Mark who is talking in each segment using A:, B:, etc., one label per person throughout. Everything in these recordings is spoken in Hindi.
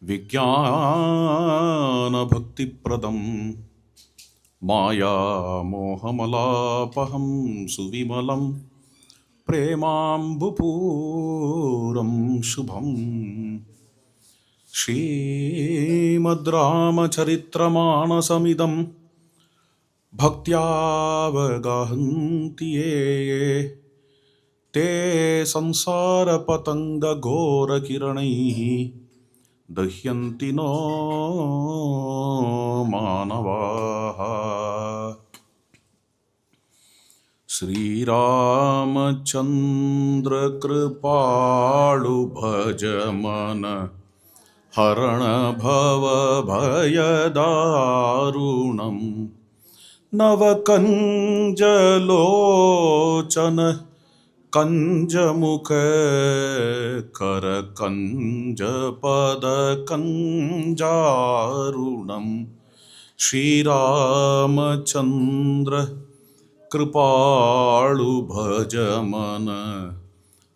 A: विज्ञानभक्तिप्रदं मायामोहमलापहं सुविमलं प्रेमाम्बुपूरं शुभं श्रीमद्रामचरित्रमानसमिदं भक्त्यावगाहन्ति ये ते संसारपतङ्गघोरकिरणैः दह्यन्ति नो मानवाः। श्रीरामचन्द्र कृपाळु भज मन हरण भव भयदारुणं नवकञ्जलोचन कंजमुख कर कंज पद कंजारुणम श्रीरामचंद्र कृपाळु भज मन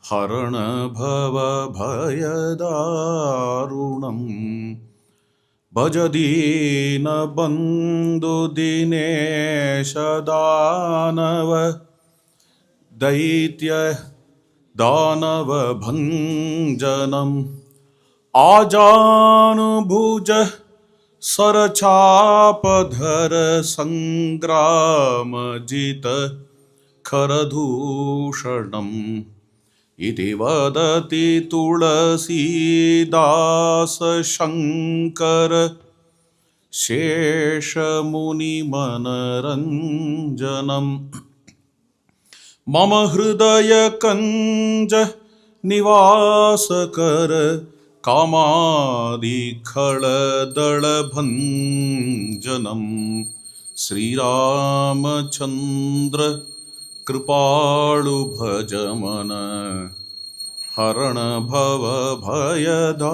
A: हरण भव भयदारुणम भज दीन बंधु दिनेश दानव दैत्य दानव भंजनम आजानुभुज सरचापधर संग्राम जित खरदूषणम इति वदति तुलसीदास शंकर शेषमुनिमनरंजनम मम हृदय कंज निवास कर कामादि खलदल भंजनम श्रीरामचंद्र कृपाळु भज मन हरण भव भयदारुणम।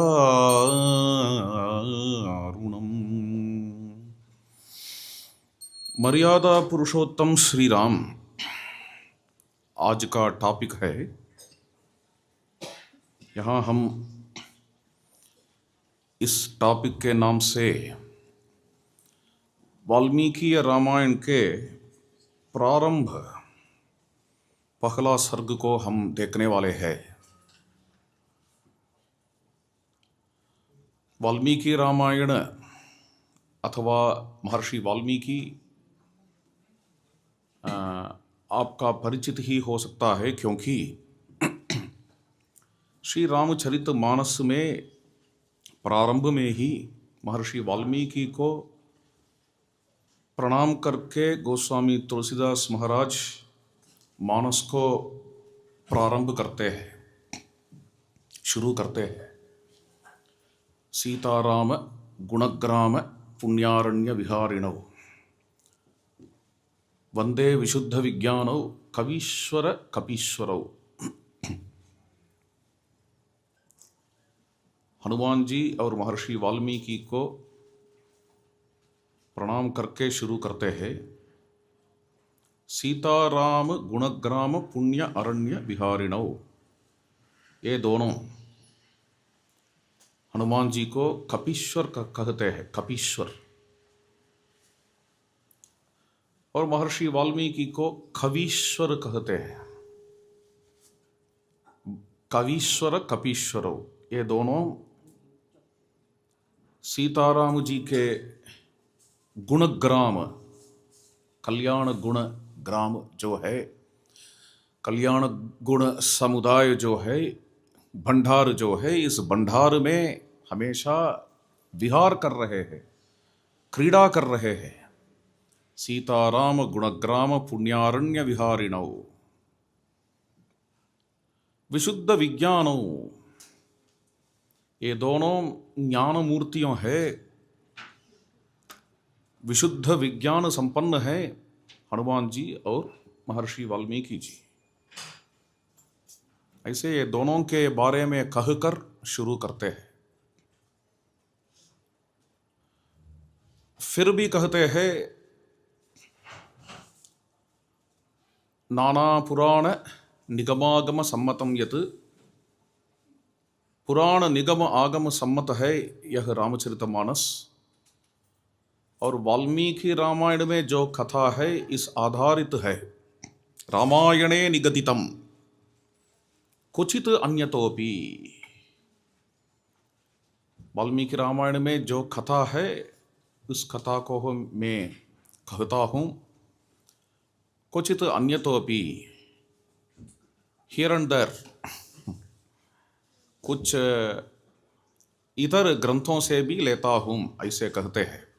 A: मर्यादा पुरुषोत्तम श्री राम आज का टॉपिक है। यहाँ हम इस टॉपिक के नाम से वाल्मीकि रामायण के प्रारंभ पहला सर्ग को हम देखने वाले हैं। वाल्मीकि रामायण अथवा महर्षि वाल्मीकि आपका परिचित ही हो सकता है, क्योंकि श्री रामचरितमानस में प्रारंभ में ही महर्षि वाल्मीकि को प्रणाम करके गोस्वामी तुलसीदास महाराज मानस को प्रारंभ करते हैं, शुरू करते हैं। सीताराम गुणग्राम पुण्यारण्य विहारिणौ वंदे विशुद्ध विज्ञानौ कवीश्वर कपीश्वरौ। हनुमान जी और महर्षि वाल्मीकि को प्रणाम करके शुरू करते हैं। सीताराम गुणग्राम पुण्य अरण्य विहारिणौ, ये दोनों हनुमान जी को कपीश्वर कहते हैं, कपीश्वर, और महर्षि वाल्मीकि को कवीश्वर कहते हैं, कवीश्वर कपीश्वर। ये दोनों सीताराम जी के गुणग्राम, कल्याण गुण ग्राम जो है, कल्याण गुण समुदाय जो है, भंडार जो है, इस भंडार में हमेशा विहार कर रहे हैं, क्रीड़ा कर रहे हैं। सीताराम गुणग्राम पुण्यारण्य विहारिणौ विशुद्ध विज्ञानौ, ये दोनों ज्ञान मूर्तियों है, विशुद्ध विज्ञान संपन्न है हनुमान जी और महर्षि वाल्मीकि जी। ऐसे ये दोनों के बारे में कहकर शुरू करते हैं। फिर भी कहते हैं नाना पुराण निगमागम सम्मतम यत् पुराण निगम आगम सम्मत है यह रामचरितमानस, और वाल्मीकि रामायण में जो कथा है इस आधारित है। रामायणे निगदितम क्वचित अन्यतोपि, वाल्मीकि रामायण में जो कथा है उस कथा को मैं कहता हूँ। क्वचित अन्यतोपि, हियर एंड देयर, कुछ इतर ग्रंथों से भी लेता हूँ, ऐसे कहते हैं।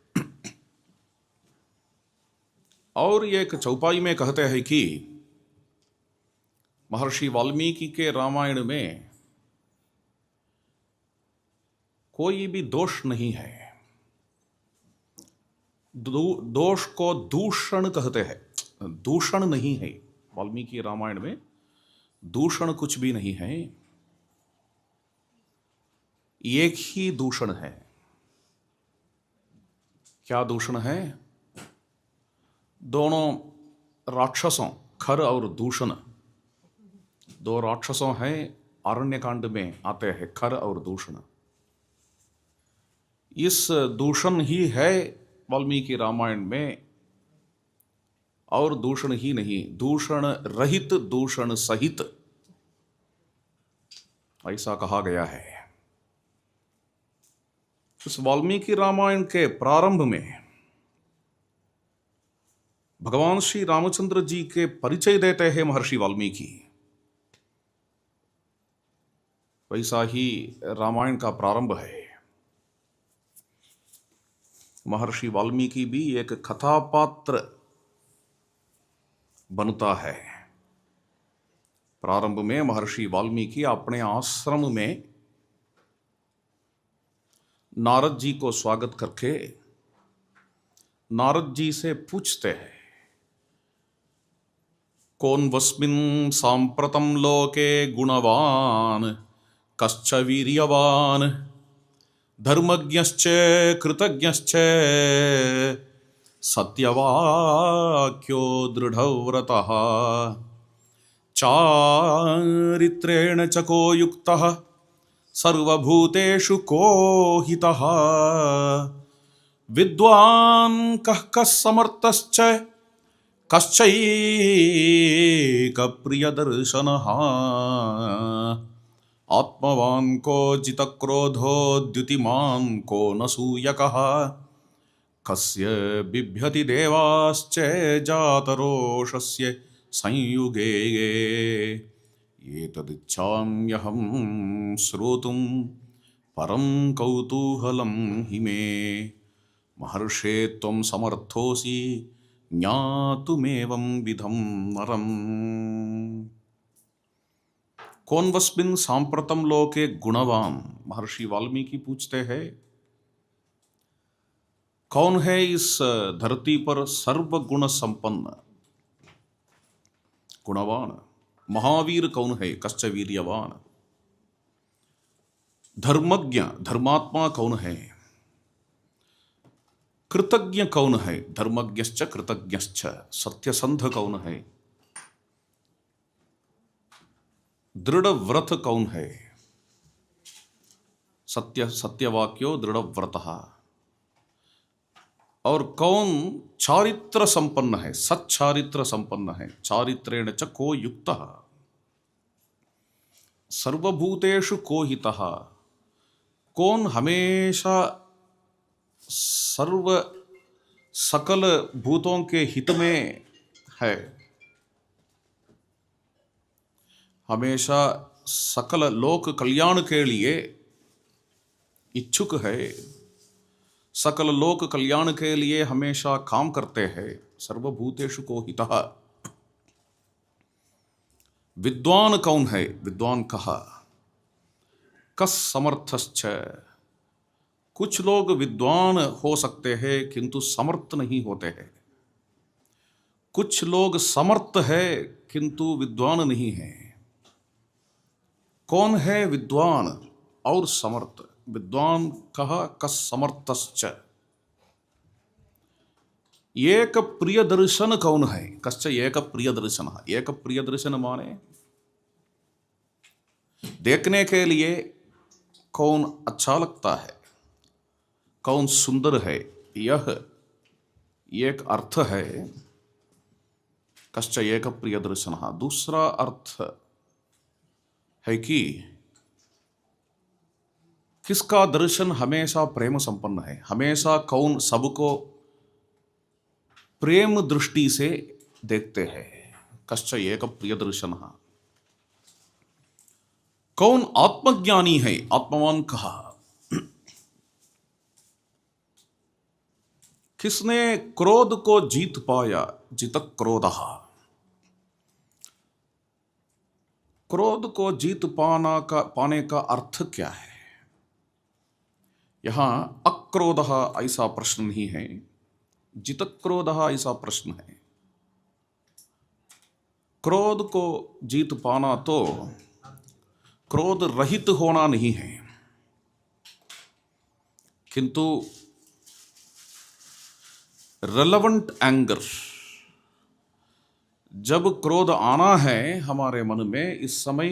A: और ये एक चौपाई में कहते हैं कि महर्षि वाल्मीकि के रामायण में कोई भी दोष नहीं है। दोष को दूषण कहते हैं, दूषण नहीं है। वाल्मीकि रामायण में दूषण कुछ भी नहीं है, एक ही दूषण है। क्या दूषण है? दोनों राक्षसों, खर और दूषण, दो राक्षसों हैं, अरण्यकांड में आते हैं, खर और दूषण। इस दूषण ही है वाल्मीकि रामायण में, और दूषण ही नहीं, दूषण रहित दूषण सहित, ऐसा कहा गया है। इस वाल्मीकि रामायण के प्रारंभ में भगवान श्री रामचंद्र जी के परिचय देते हैं महर्षि वाल्मीकि। वैसा ही रामायण का प्रारंभ है। महर्षि वाल्मीकि भी एक कथा पात्र बनता है। प्रारंभ में महर्षि वाल्मीकि अपने आश्रम में नारद जी को स्वागत करके नारद जी से पूछते हैं, कौन वस्मिन् सांप्रतं लोके गुणवान कश्च वीर्यवान धर्मज्ञश्च कृतज्ञश्च सत्यवाक्यो दृढव्रतः चारित्रेण च को युक्तः सर्वभूतेषु को हितः विद्वान् कः कः समर्थश्च कश्चैकप्रियदर्शनः आत्मवान् को जितक्रोधो द्युतिमान् को न सूयकः कस्य बिभ्यति देवाश्च जातरोषस्य संयुगे एतदिच्छाम्यहं श्रोतुं परं कौतूहलं हि मे महर्षे त्वं समर्थोऽसि ज्ञातुमेवं विधं नरम्। कौन वस्मिन् सांप्रतम लोके गुणवान, महर्षि वाल्मीकि पूछते हैं कौन है इस धरती पर सर्वगुण संपन्न गुणवान। महावीर कौन है? कश्च वीर्यवान। धर्मज्ञ धर्मात्मा कौन है? कृतज्ञ कौन है? धर्मज्ञश्च कृतज्ञश्च। सत्यसंध कौन है? दृढ़ व्रत कौन है? सत्यवाक्यो दृढ़ व्रतः। और कौन चारित्र संपन्न है? सच्चारित्र संपन्न है। चारित्रेण च को युक्तः सर्वभूतेषु को हितः। कौन हमेशा सर्व सकल भूतों के हित में है, हमेशा सकल लोक कल्याण के लिए इच्छुक है, सकल लोक कल्याण के लिए हमेशा काम करते हैं। सर्वभूतेषु को हितः। विद्वान कौन है? विद्वान कहा कस समर्थश्च। कुछ लोग विद्वान हो सकते हैं किंतु समर्थ नहीं होते हैं। कुछ लोग समर्थ है किंतु विद्वान नहीं है। कौन है विद्वान और समर्थ? विद्वान कहा कस समर्थश्च। एक प्रिय दर्शन कौन है? कश्च एक प्रिय दर्शन। एक प्रिय दर्शन माने देखने के लिए कौन अच्छा लगता है, कौन सुंदर है, यह एक अर्थ है। कश्च एक प्रिय दर्शन। दूसरा अर्थ है कि किसका दर्शन हमेशा प्रेम संपन्न है। हमेशा कौन सबको प्रेम दृष्टि से देखते हैं। कश्च एक प्रिय दर्शन। कौन आत्मज्ञानी है, आत्मवान कहा। किसने क्रोध को जीत पाया, जित क्रोध। क्रोध को जीत पाने का अर्थ क्या है। यहां अक्रोध ऐसा प्रश्न नहीं है, जित क्रोध ऐसा प्रश्न है। क्रोध को जीत पाना तो क्रोध रहित होना नहीं है, किंतु रेलेवेंट एंगर, जब क्रोध आना है हमारे मन में, इस समय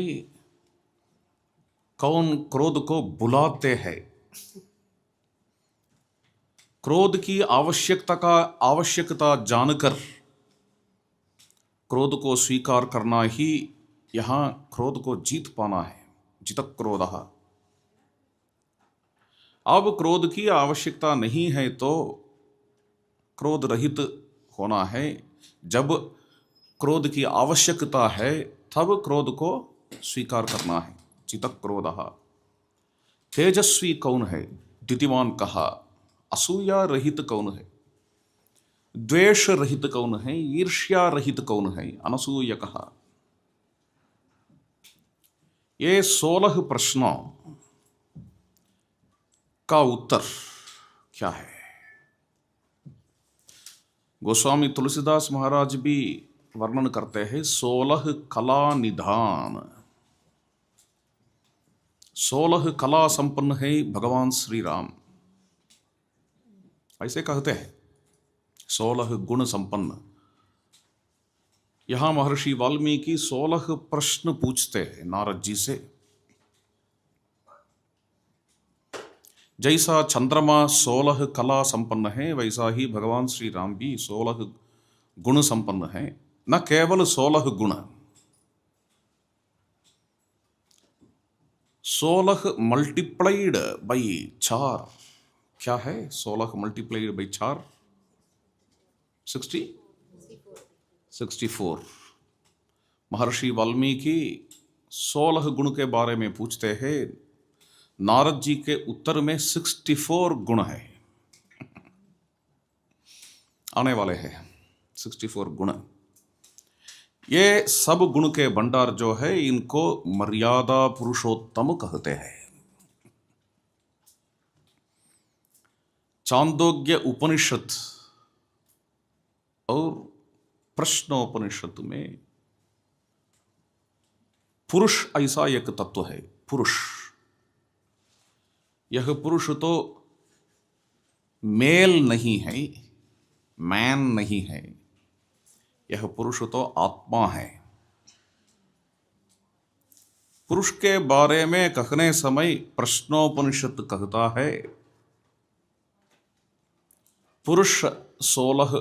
A: कौन क्रोध को बुलाते हैं। क्रोध की आवश्यकता जानकर क्रोध को स्वीकार करना ही यहां क्रोध को जीत पाना है, जित क्रोध। अब क्रोध की आवश्यकता नहीं है तो क्रोध रहित होना है। जब क्रोध की आवश्यकता है तब क्रोध को स्वीकार करना है, जित क्रोध। तेजस्वी कौन है, द्युतिमान कहा। असूया रहित कौन है, द्वेष रहित कौन है, ईर्ष्या रहित कौन है, अनसूय कहा। ये 16 प्रश्नों का उत्तर क्या है। गोस्वामी तुलसीदास महाराज भी वर्णन करते हैं 16 कला निधान। 16 कला संपन्न है भगवान श्री राम, ऐसे कहते हैं। 16 गुण संपन्न। यहां महर्षि वाल्मीकि 16 प्रश्न पूछते हैं नारद जी से। जैसा चंद्रमा 16 कला संपन्न है, वैसा ही भगवान श्री राम भी 16 गुण संपन्न है। न केवल 16 गुण, 16 मल्टीप्लाइड बाई 4। क्या है 16 मल्टीप्लाइड बाई 4? 64। महर्षि वाल्मीकि 16 गुण के बारे में पूछते हैं। नारद जी के उत्तर में 64 गुण है, आने वाले हैं 64 गुण। ये सब गुण के भंडार जो है, इनको मर्यादा पुरुषोत्तम कहते हैं। चांदोग्य उपनिषद और प्रश्नोपनिषद में पुरुष ऐसा एक तत्व है। पुरुष, यह पुरुष तो मेल नहीं है, मैन नहीं है। यह पुरुष तो आत्मा है। पुरुष के बारे में कहने समय प्रश्नोपनिषद कहता है, पुरुष 16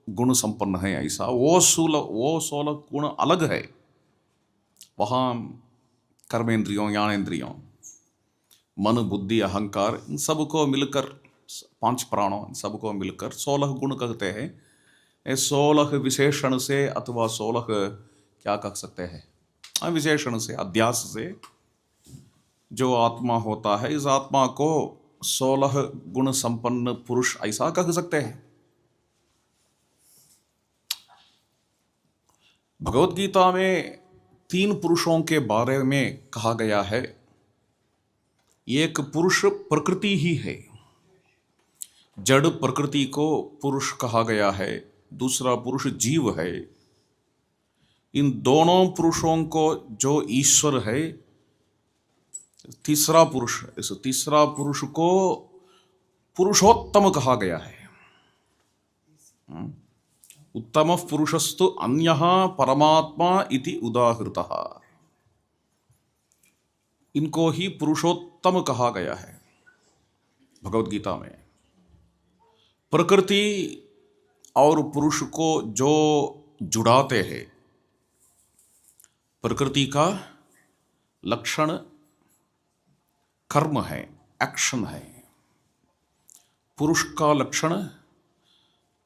A: गुण संपन्न है। ऐसा वो 16 गुण अलग है। वहां कर्मेंद्रियों, ज्ञानेंद्रियों, मन, बुद्धि, अहंकार, इन सबको मिलकर 5 प्राणों, इन सबको मिलकर 16 गुण कहते हैं। 16 विशेषण से अथवा 16 क्या कह सकते हैं, विशेषण से, अध्यास से जो आत्मा होता है, इस आत्मा को 16 गुण संपन्न पुरुष ऐसा कह सकते हैं। भगवत गीता में 3 पुरुषों के बारे में कहा गया है। एक पुरुष प्रकृति ही है, जड़ प्रकृति को पुरुष कहा गया है। दूसरा पुरुष जीव है। इन दोनों पुरुषों को जो ईश्वर है, तीसरा पुरुष, इस तीसरा पुरुष को पुरुषोत्तम कहा गया है। उत्तम पुरुषस्तु अन्यः परमात्मा इति उदाहृतः। इनको ही पुरुषोत्तम कहा गया है भगवत गीता में। प्रकृति और पुरुष को जो जुड़ाते हैं, प्रकृति का लक्षण कर्म है, एक्शन है। पुरुष का लक्षण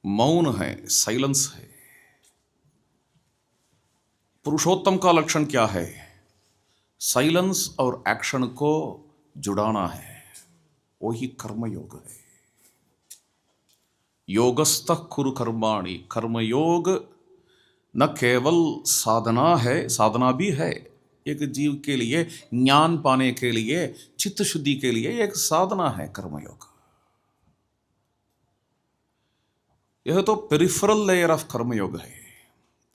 A: मौन है, साइलेंस है। पुरुषोत्तम का लक्षण क्या है? साइलेंस और एक्शन को जुड़ाना है, वही कर्मयोग है। योगस्थः कुरु कर्माणि, कर्मयोग न केवल साधना है, साधना भी है एक जीव के लिए, ज्ञान पाने के लिए, चित्त शुद्धि के लिए एक साधना है कर्मयोग। यह तो पेरिफेरल लेयर ऑफ कर्मयोग है,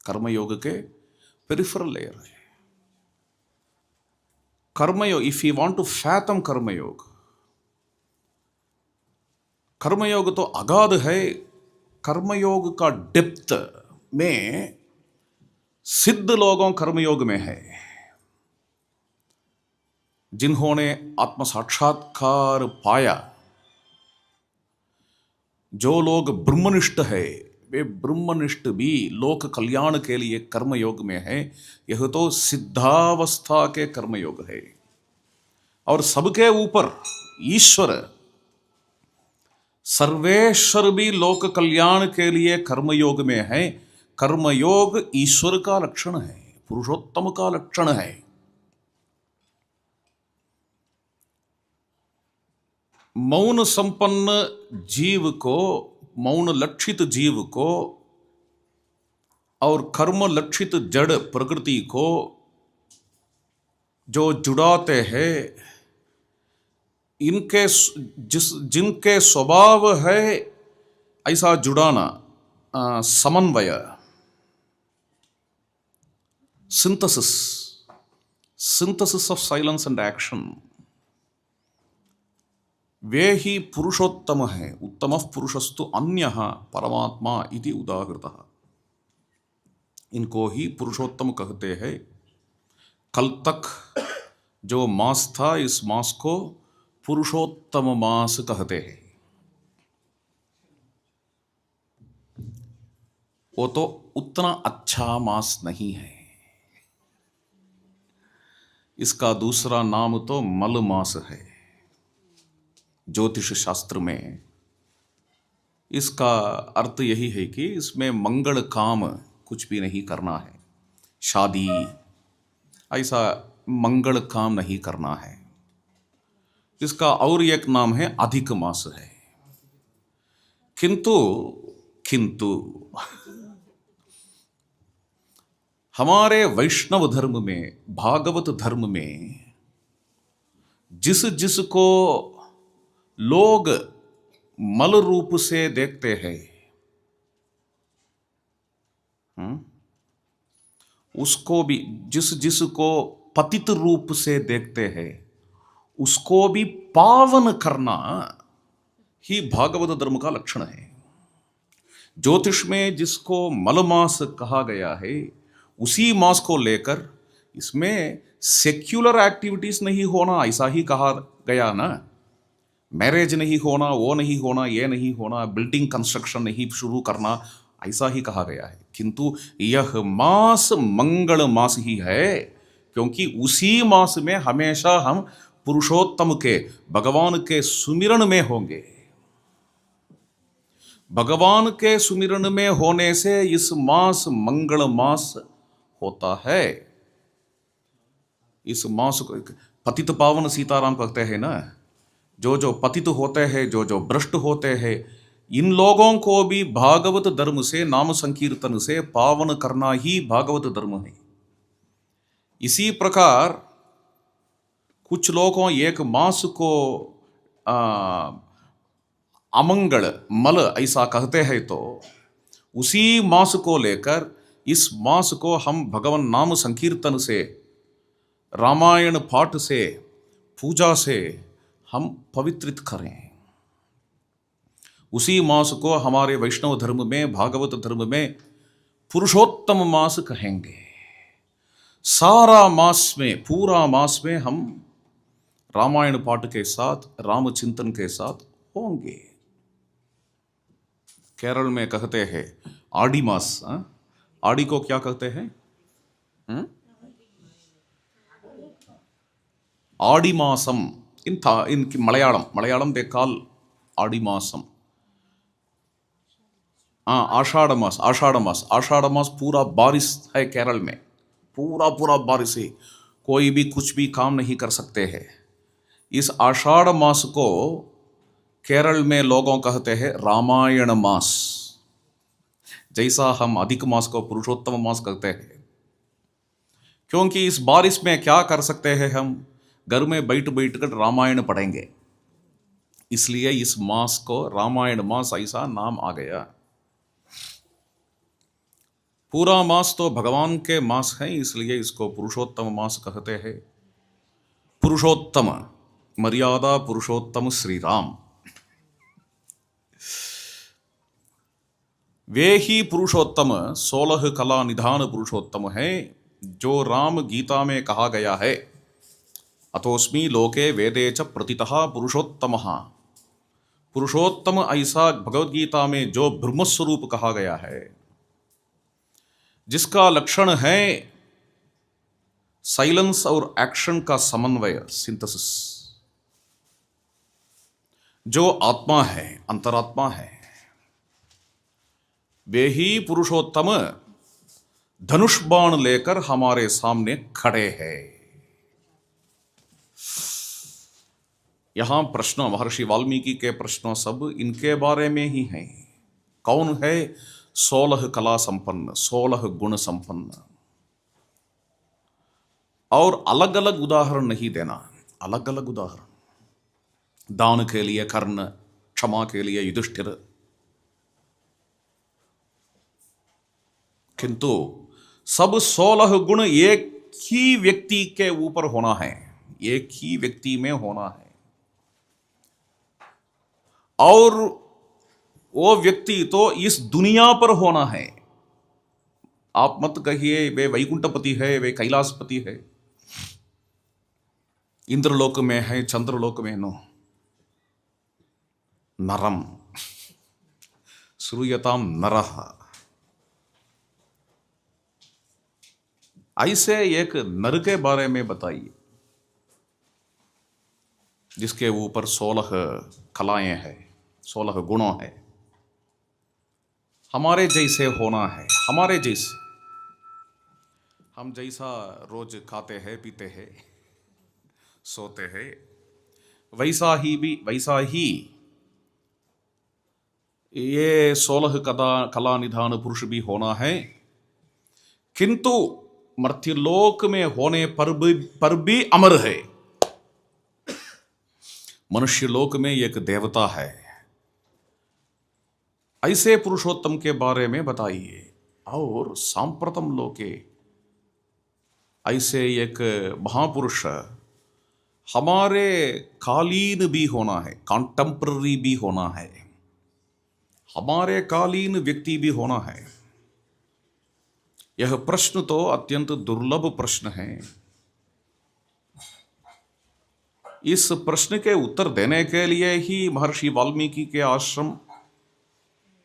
A: कर्मयोग के पेरिफेरल लेयर है। Karmayoga, if you want to fathom karmayoga, karmayoga तो अगाध है। कर्मयोग का डेप्थ में सिद्ध लोगों कर्मयोग में है। जिन्होंने आत्म साक्षात्कार पाया, जो लोग ब्रह्मनिष्ठ है, वे ब्रह्मनिष्ठ भी लोक कल्याण के लिए कर्मयोग में है। यह तो सिद्धावस्था के कर्मयोग है। और सबके ऊपर ईश्वर, सर्वेश्वर भी लोक कल्याण के लिए कर्मयोग में है। कर्मयोग ईश्वर का लक्षण है, पुरुषोत्तम का लक्षण है। मौन संपन्न जीव को, मौन लक्षित जीव को और कर्म लक्षित जड़ प्रकृति को जो जुड़ाते हैं, इनके जिनके स्वभाव है ऐसा जुड़ाना, समन्वय, synthesis of silence and action, वे ही पुरुषोत्तम है। उत्तमः पुरुषस्तु अन्यः परमात्मा इति उदाहृतः। इनको ही पुरुषोत्तम कहते हैं। कल तक जो मास था, इस मास को पुरुषोत्तम मास कहते हैं। वो तो उतना अच्छा मास नहीं है। इसका दूसरा नाम तो मल मास है। ज्योतिष शास्त्र में इसका अर्थ यही है कि इसमें मंगल काम कुछ भी नहीं करना है, शादी ऐसा मंगल काम नहीं करना है। इसका और एक नाम है अधिक मास है। किंतु हमारे वैष्णव धर्म में, भागवत धर्म में जिसको लोग मल रूप से देखते हैं, उसको भी, जिसको पतित रूप से देखते हैं, उसको भी पावन करना ही भागवत धर्म का लक्षण है। ज्योतिष में जिसको मल मास कहा गया है, उसी मास को लेकर इसमें सेक्युलर एक्टिविटीज नहीं होना, ऐसा ही कहा गया ना। मैरिज नहीं होना, वो नहीं होना, ये नहीं होना, बिल्डिंग कंस्ट्रक्शन नहीं शुरू करना, ऐसा ही कहा गया है। किंतु यह मास मंगल मास ही है, क्योंकि उसी मास में हमेशा हम पुरुषोत्तम के, भगवान के सुमिरन में होंगे। भगवान के सुमिरन में होने से इस मास मंगल मास होता है। इस मास को पतित पावन सीताराम कहते हैं ना। जो पतित होते हैं, जो भ्रष्ट होते हैं, इन लोगों को भी भागवत धर्म से, नाम संकीर्तन से पावन करना ही भागवत धर्म है। इसी प्रकार कुछ लोगों एक मास को अमंगल, मल ऐसा कहते हैं, तो उसी मास को लेकर इस मास को हम भगवान नाम संकीर्तन से, रामायण पाठ से, पूजा से हम पवित्रित करें। उसी मास को हमारे वैष्णव धर्म में, भागवत धर्म में पुरुषोत्तम मास कहेंगे। सारा मास में, पूरा मास में हम रामायण पाठ के साथ, राम चिंतन के साथ होंगे। केरल में कहते हैं आड़ी मास। आड़ी को क्या कहते हैं? आड़ी मासम। इनकी मलयालम दे कॉल आड़ी मासम। हाँ, आषाढ़ मास पूरा बारिश है केरल में। पूरा पूरा बारिश है, कोई भी कुछ भी काम नहीं कर सकते हैं। इस आषाढ़ मास को केरल में लोगों कहते हैं रामायण मास, जैसा हम अधिक मास को पुरुषोत्तम मास कहते हैं। क्योंकि इस बारिश में क्या कर सकते हैं, हम घर में बैठ बैठ कर रामायण पढ़ेंगे, इसलिए इस मास को रामायण मास ऐसा नाम आ गया। पूरा मास तो भगवान के मास है, इसलिए इसको पुरुषोत्तम मास कहते हैं। पुरुषोत्तम मर्यादा पुरुषोत्तम श्री राम, वे ही पुरुषोत्तम 16 कला निधान पुरुषोत्तम है, जो राम गीता में कहा गया है, अतोस्मि लोके वेदे च प्रतितः पुरुषोत्तमः। पुरुषोत्तम ऐसा भगवद गीता में जो ब्रह्मस्वरूप कहा गया है, जिसका लक्षण है साइलेंस और एक्शन का समन्वय, सिंथेसिस, जो आत्मा है, अंतरात्मा है, वे ही पुरुषोत्तम धनुष बाण लेकर हमारे सामने खड़े हैं। यहां प्रश्न, महर्षि वाल्मीकि के प्रश्न सब इनके बारे में ही हैं। कौन है 16 कला संपन्न, 16 गुण संपन्न। और अलग अलग उदाहरण नहीं देना, अलग अलग उदाहरण। दान के लिए कर्ण, क्षमा के लिए युधिष्ठिर, किंतु सब 16 गुण एक ही व्यक्ति के ऊपर होना है, एक ही व्यक्ति में होना है। और वो व्यक्ति तो इस दुनिया पर होना है। आप मत कहिए वे वैकुंठपति है, वे कैलाशपति है, इंद्रलोक में है, चंद्रलोक में नो। नरम श्रूयताम नरः, ऐसे एक नर के बारे में बताइए जिसके ऊपर 16 कलाएं हैं, 16 गुणों है। हमारे जैसे होना है, हमारे जैसे, हम जैसा रोज खाते हैं, पीते हैं, सोते हैं, वैसा ही ये 16 कला निधान पुरुष भी होना है। किंतु मर्त्यलोक में होने पर भी अमर है। मनुष्य लोक में एक देवता है। ऐसे पुरुषोत्तम के बारे में बताइए। और सांप्रतम लोके ऐसे एक महापुरुष हमारे कालीन भी होना है, कॉन्टेम्पररी भी होना है, हमारे कालीन व्यक्ति भी होना है। यह प्रश्न तो अत्यंत दुर्लभ प्रश्न है। इस प्रश्न के उत्तर देने के लिए ही महर्षि वाल्मीकि के आश्रम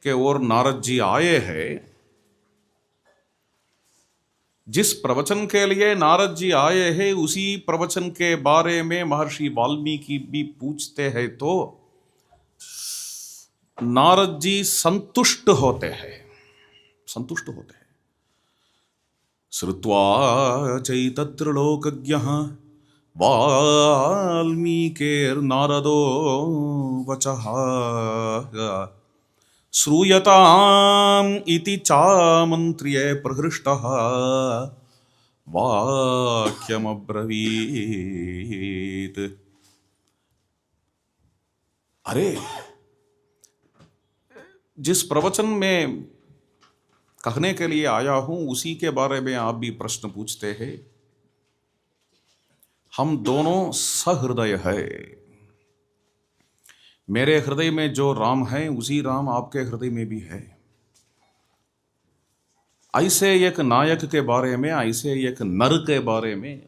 A: के ओर नारद जी आए हैं। जिस प्रवचन के लिए नारद जी आए हैं, उसी प्रवचन के बारे में महर्षि वाल्मीकि भी पूछते हैं तो नारद जी संतुष्ट होते हैं, संतुष्ट होते हैं। श्रुत्वा चैतत्रलोकज्ञः वाल्मीकिर्नारदो वचः श्रूयताम् इति चामन्त्र्य प्रहृष्टः वाक्यमब्रवीत्। अरे, जिस प्रवचन में कहने के लिए आया हूं, उसी के बारे में आप भी प्रश्न पूछते हैं। हम दोनों सहृदय है। मेरे हृदय में जो राम है, उसी राम आपके हृदय में भी है। ऐसे एक नायक के बारे में, ऐसे एक नर के बारे में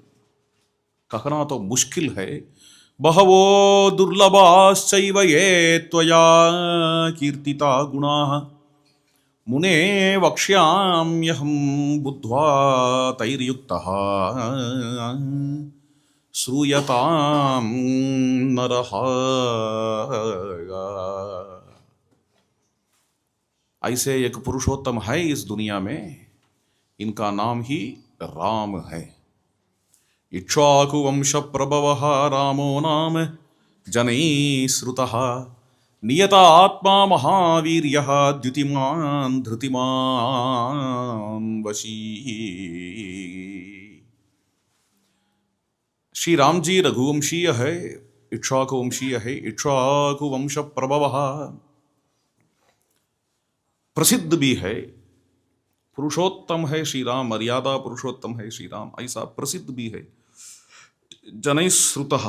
A: कहना तो मुश्किल है, बहवो दुर्लभाश्चैव ये त्वया कीर्तिता गुणाः मुने वक्ष्याम्यहं बुद्ध्वा तैर्युक्तः श्रूयतां नरः। ऐसे एक पुरुषोत्तम है इस दुनिया में, इनका नाम ही राम है। इक्ष्वाकुवंश प्रभवः रामो नाम जनैः श्रुतः नियता आत्मा महावीर्यः द्युतिमान् धृतिमान् वशी। श्री राम जी रघुवंशीय है, इक्ष्वाकुवंशीय है। इक्ष्वाकुवंश प्रभवः प्रसिद्ध भी है, पुरुषोत्तम है श्री राम, मर्यादा पुरुषोत्तम है श्री राम, ऐसा प्रसिद्ध भी है। जनैः श्रुतः,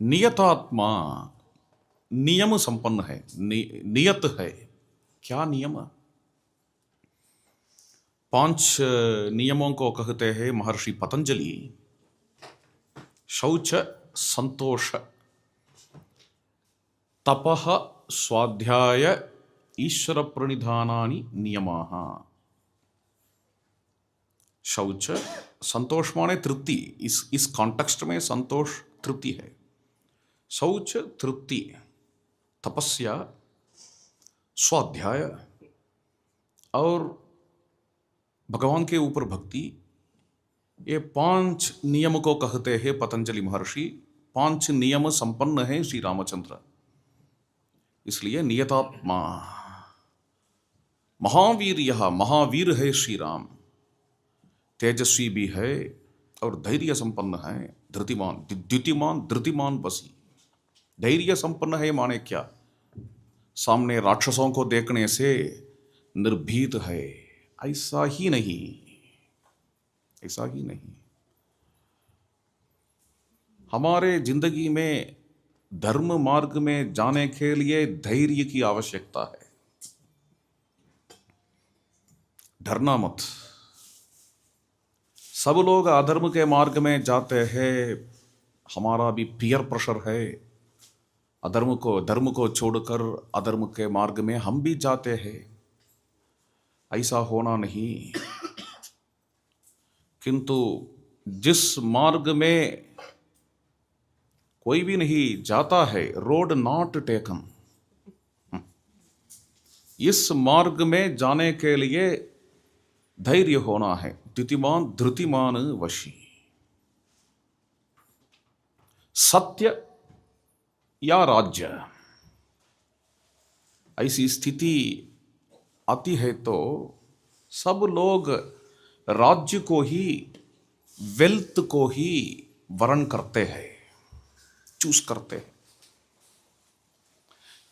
A: नियतात्मा, नियम संपन्न है, नियत है। क्या नियम? 5 नियमों को कहते हैं महर्षि पतंजलि। शौच, संतोष, तपः, स्वाध्याय, ईश्वर प्रणिधानानि नियमाः। शौच, संतोष माने तृप्ति, इस कॉन्टेक्स्ट में संतोष तृप्ति है। शौच तृप्ति, तपस्या, स्वाध्याय और भगवान के ऊपर भक्ति, ये 5 नियम को कहते हैं पतंजलि महर्षि। 5 नियम संपन्न है श्री रामचंद्र, इसलिए नियतात्मा। महावीर्यः, महावीर है श्री राम, तेजस्वी भी है और धैर्य संपन्न है। धृतिमान, द्युतिमान, धृतिमान वशी। धैर्य संपन्न है माने क्या? सामने राक्षसों को देखने से निर्भीत है, ऐसा ही नहीं, ऐसा ही नहीं। हमारे जिंदगी में धर्म मार्ग में जाने के लिए धैर्य की आवश्यकता है। डरना मत। सब लोग अधर्म के मार्ग में जाते हैं, हमारा भी पीयर प्रेशर है। धर्म को छोड़कर अधर्म के मार्ग में हम भी जाते हैं, ऐसा होना नहीं। किंतु जिस मार्ग में कोई भी नहीं जाता है, रोड नॉट टेकन, इस मार्ग में जाने के लिए धैर्य होना है। द्युतिमान धृतिमान वशी। सत्य या राज्य, ऐसी स्थिति आती है तो सब लोग राज्य को ही, वेल्थ को ही वर्ण करते हैं, चूज करते हैं।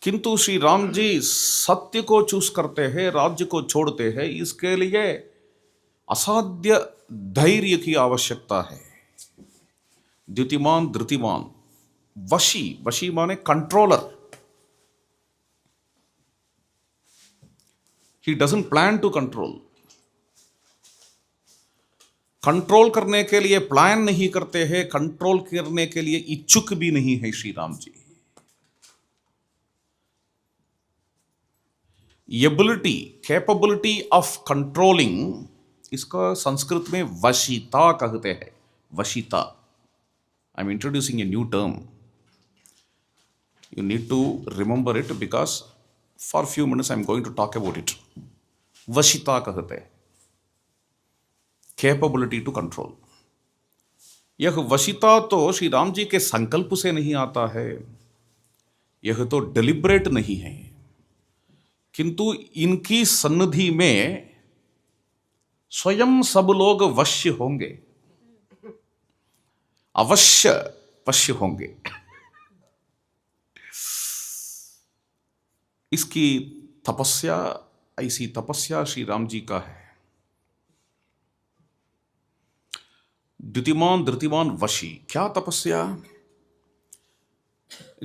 A: किंतु श्री राम जी सत्य को चूज करते हैं, राज्य को छोड़ते हैं। इसके लिए असाध्य धैर्य की आवश्यकता है। द्युतिमान धृतिमान वशी, वशी माने controller. He doesn't plan to control. Control करने के लिए प्लान नहीं करते हैं, कंट्रोल करने के लिए इच्छुक भी नहीं है Shri Ram ji. Ability, capability of controlling, इसका संस्कृत में वशीता कहते हैं। वशीता, I am introducing a new term, you need to remember it because for few minutes I am going to talk about it. Vashita कहते हैं, कैपेबिलिटी टू कंट्रोल। यह वशिता तो श्री राम जी के संकल्प से नहीं आता है, यह तो डिलिब्रेट नहीं है, किंतु इनकी सन्निधि में स्वयं सब लोग वश्य होंगे, अवश्य वश्य होंगे। इसकी तपस्या, ऐसी तपस्या श्री राम जी का है। द्युतिमान धृतिमान वशी, क्या तपस्या?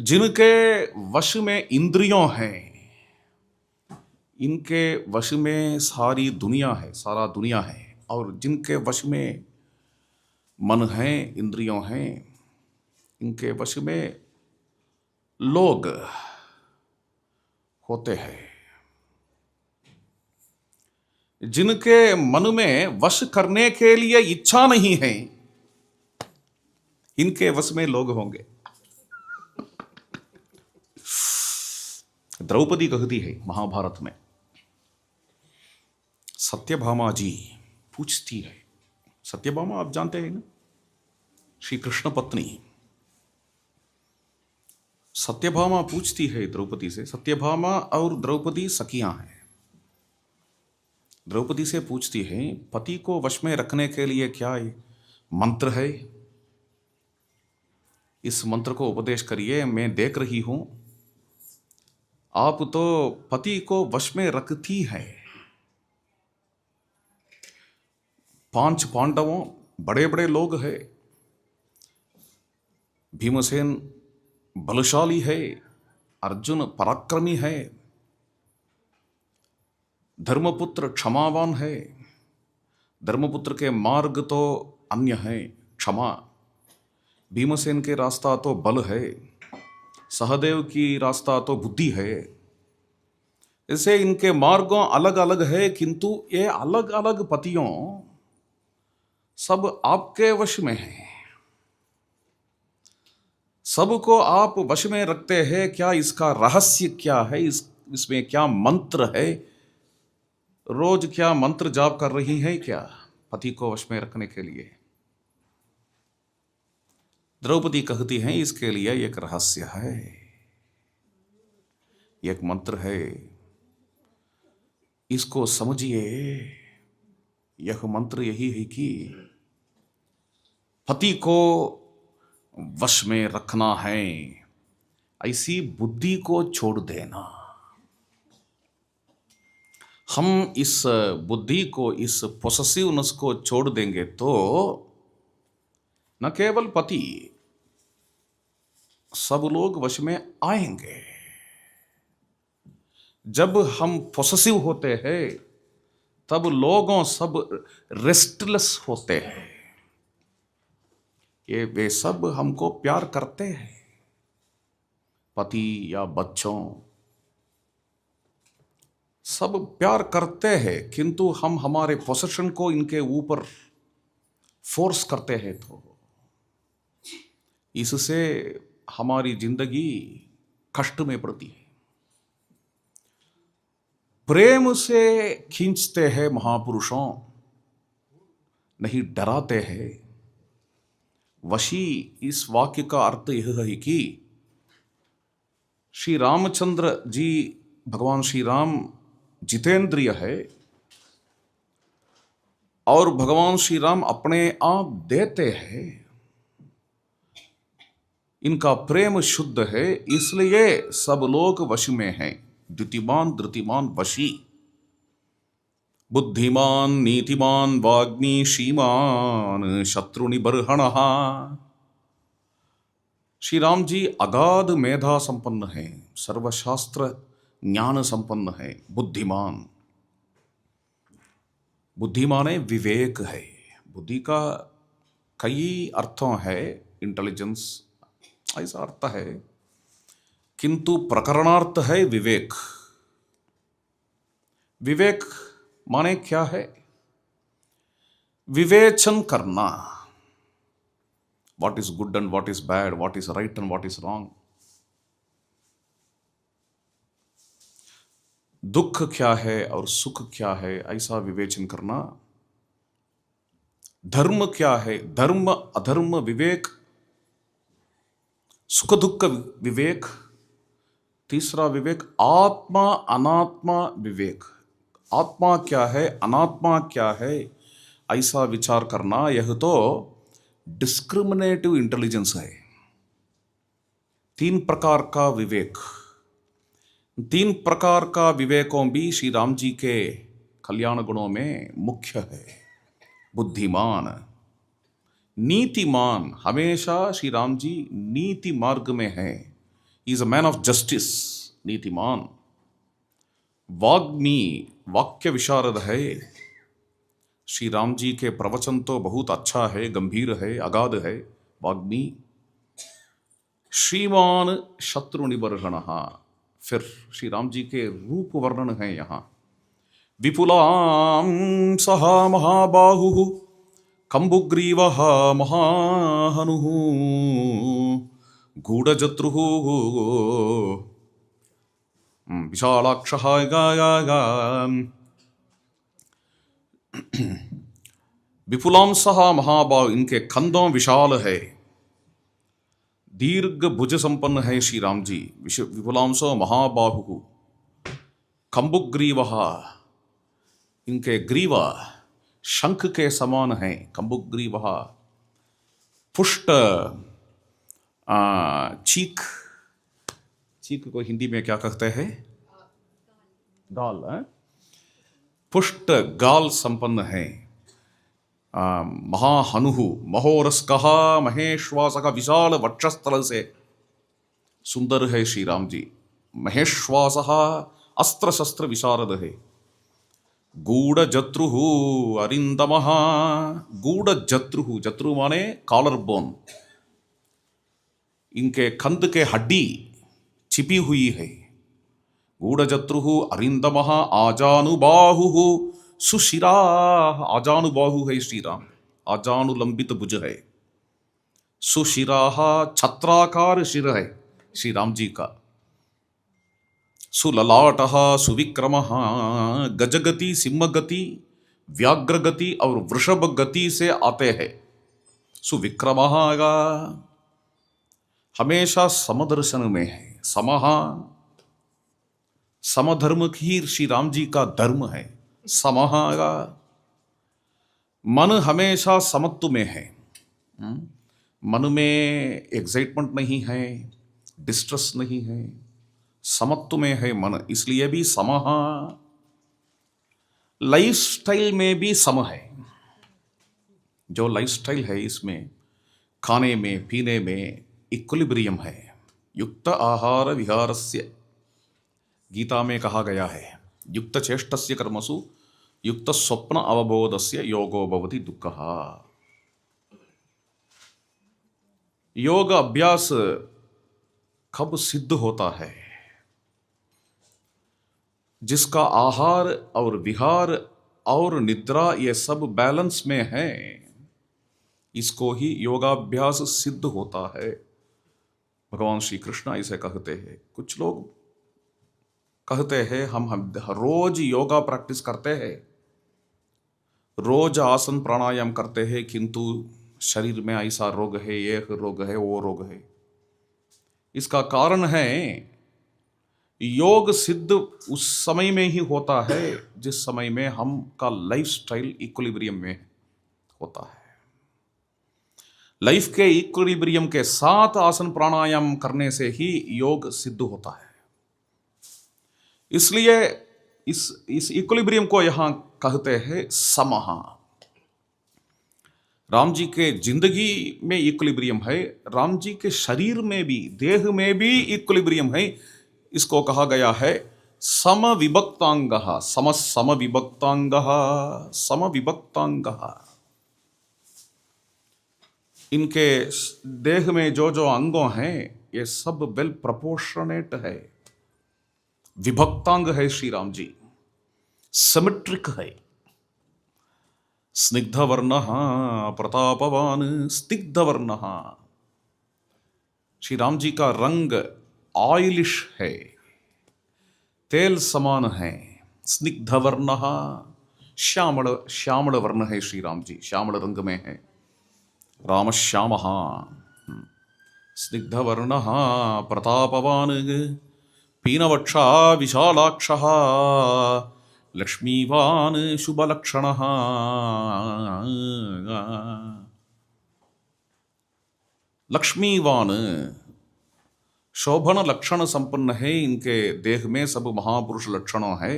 A: जिनके वश में इंद्रियों हैं, इनके वश में सारी दुनिया है, सारा दुनिया है। और जिनके वश में मन है, इंद्रियों हैं, इनके वश में लोग होते हैं। जिनके मन में वश करने के लिए इच्छा नहीं है, इनके वश में लोग होंगे। द्रौपदी कहती है महाभारत में, सत्यभामा जी पूछती है, सत्यभामा आप जानते हैं ना, श्री कृष्ण पत्नी। सत्यभामा पूछती है द्रौपदी से, सत्यभामा और द्रौपदी सखियां हैं। द्रौपदी से पूछती है, पति को वश में रखने के लिए क्या मंत्र है? इस मंत्र को उपदेश करिए, मैं देख रही हूं आप तो पति को वश में रखती है। 5 पांडवों बड़े बड़े लोग हैं, भीमसेन बलशाली है, अर्जुन पराक्रमी है, धर्मपुत्र क्षमावान है। धर्मपुत्र के मार्ग तो अन्य है, क्षमा। भीमसेन के रास्ता तो बल है, सहदेव की रास्ता तो बुद्धि है। ऐसे इनके मार्गों अलग अलग है, किंतु ये अलग अलग पतियों सब आपके वश में है। सबको आप वश में रखते हैं, क्या इसका रहस्य क्या है? इसमें क्या मंत्र है? रोज क्या मंत्र जाप कर रही है क्या पति को वश में रखने के लिए? द्रौपदी कहती हैं, इसके लिए एक रहस्य है, एक मंत्र है, इसको समझिए। यह मंत्र यही है कि पति को वश में रखना है, ऐसी बुद्धि को छोड़ देना। हम इस बुद्धि को, इस पोसेसिवनेस को छोड़ देंगे तो न केवल पति, सब लोग वश में आएंगे। जब हम पोसेसिव होते हैं तब लोगों सब रेस्टलेस होते हैं। ये वे सब हमको प्यार करते हैं, पति या बच्चों, सब प्यार करते हैं, किंतु हम हमारे पोसेशन को इनके ऊपर फोर्स करते हैं, तो इससे हमारी जिंदगी कष्ट में पड़ती है। प्रेम से खींचते हैं महापुरुषों, नहीं डराते हैं। वशी, इस वाक्य का अर्थ यह है कि श्री रामचंद्र जी, भगवान श्री राम जितेंद्रिय है और भगवान श्री राम अपने आप देते हैं। इनका प्रेम शुद्ध है, इसलिए सब लोग वश में हैं। द्युतिमान धृतिमान वशी, बुद्धिमान नीतिमान वाग्मी श्रीमान शत्रुनि बर्हणः। श्री राम जी अगाध मेधा संपन्न है, सर्वशास्त्र ज्ञान संपन्न है, बुद्धिमान। बुद्धिमान है, विवेक है। बुद्धि का कई अर्थों है, इंटेलिजेंस ऐसा अर्थ है, किंतु प्रकरणार्थ है विवेक। विवेक माने क्या है? विवेचन करना, what is good and what is bad, what is right and what is wrong. दुख क्या है और सुख क्या है, ऐसा विवेचन करना। धर्म क्या है, धर्म अधर्म विवेक, सुख दुख विवेक। तीसरा विवेक आत्मा अनात्मा विवेक। आत्मा क्या है, अनात्मा क्या है, ऐसा विचार करना, यह तो डिस्क्रिमिनेटिव इंटेलिजेंस है। 3 प्रकार का विवेक, 3 प्रकार का विवेकों भी श्री राम जी के कल्याण गुणों में मुख्य है। बुद्धिमान, नीतिमान, हमेशा श्री राम जी नीति मार्ग में है, is a man of justice, नीतिमान। वाग्मी, वाक्य विशारद है, श्री राम जी के प्रवचन तो बहुत अच्छा है, गंभीर है, अगाध है, वाग्मी। श्रीमान शत्रु निबर्हण, फिर श्री राम जी के रूप वर्णन है यहाँ। विपुलां सहा महाबाहु कंबुग्रीव महाहनु गूढ़जत्रुः विशालाक्ष। विपुलांसः महाबाहु, इनके कंधों विशाल है, दीर्घ भुज संपन्न है श्री राम जी। विपुलांसो महाबाहु कंबुग्रीव, इनके ग्रीवा शंख के समान है। कंबुग्रीव पुष्ट, चीक, चीक को हिंदी में क्या कहते हैं? गाल। पुष्ट गाल संपन्न है। महाहनु महोरस्कः महेश्वासः, विशाल वक्षस्थल से सुंदर है श्री राम जी। महेश्वासः अस्त्र शस्त्र विशारद है। गूढ़जत्रुः अरिंदमः, गूढ़जत्रुः, जत्रु माने कॉलर बोन, इनके कंध के हड्डी छिपी हुई है। गूढ़जत्रुः अरिंदमः आजानुबाहुः सुशिराः, आजानुबाहु है श्री राम, आजानुलंबित भुज है। सुशिराः, छत्राकार शिर है श्री राम जी का। सुललाटः सुविक्रमः, गजगति, सिंहगति, व्याघ्रगति और वृषभ गति से आते हैं। सुविक्रमः हमेशा समदर्शन में है। समः, समधर्म ही श्री राम जी का धर्म है। समः, मन हमेशा समत्व में है। मन में एक्साइटमेंट नहीं है, डिस्ट्रेस नहीं है, समत्व में है मन, इसलिए भी समः। लाइफ स्टाइल में भी सम है। जो लाइफ स्टाइल है इसमें खाने में पीने में इक्विलिब्रियम है। युक्त आहार विहारस्य, गीता में कहा गया है, युक्त चेष्टस्य कर्मसु युक्त स्वप्न अवबोधस्य योगो भवति दुःखः। योग अभ्यास कब सिद्ध होता है? जिसका आहार और विहार और निद्रा ये सब बैलेंस में है, इसको ही योगाभ्यास सिद्ध होता है। भगवान श्री कृष्ण इसे कहते हैं। कुछ लोग कहते हैं हम रोज योगा प्रैक्टिस करते हैं, रोज आसन प्राणायाम करते हैं, किंतु शरीर में ऐसा रोग है, ये रोग है, वो रोग है। इसका कारण है योग सिद्ध उस समय में ही होता है जिस समय में हम का लाइफ स्टाइल इक्विलिब्रियम में होता है। लाइफ के इक्विलिब्रियम के साथ आसन प्राणायाम करने से ही योग सिद्ध होता है। इसलिए इस इक्विलिब्रियम को यहां कहते हैं समः। राम जी के जिंदगी में इक्विलिब्रियम है, राम जी के शरीर में भी, देह में भी इक्विलिब्रियम है। इसको कहा गया है समविभक्तांगः, समविभक्तांगः, समविभक्तांगः। इनके देह में जो जो अंगों हैं ये सब वेल प्रोपोर्शनेट है, विभक्तांग है श्री राम जी, सिमेट्रिक है। स्निग्धवर्णः प्रतापवान स्निग्धवर्णः, श्री राम जी का रंग ऑयलिश है, तेल समान है। स्निग्धवर्णः, श्यामल श्यामल वर्ण है श्री राम जी, श्यामल रंग में है। राम श्यामः स्निग्धवर्णः प्रतापवान पीनवक्षा विशालाक्षः लक्ष्मीवान शुभलक्षणः। लक्ष्मीवान शोभन लक्षण संपन्न है, इनके देह में सब महापुरुष लक्षणों है।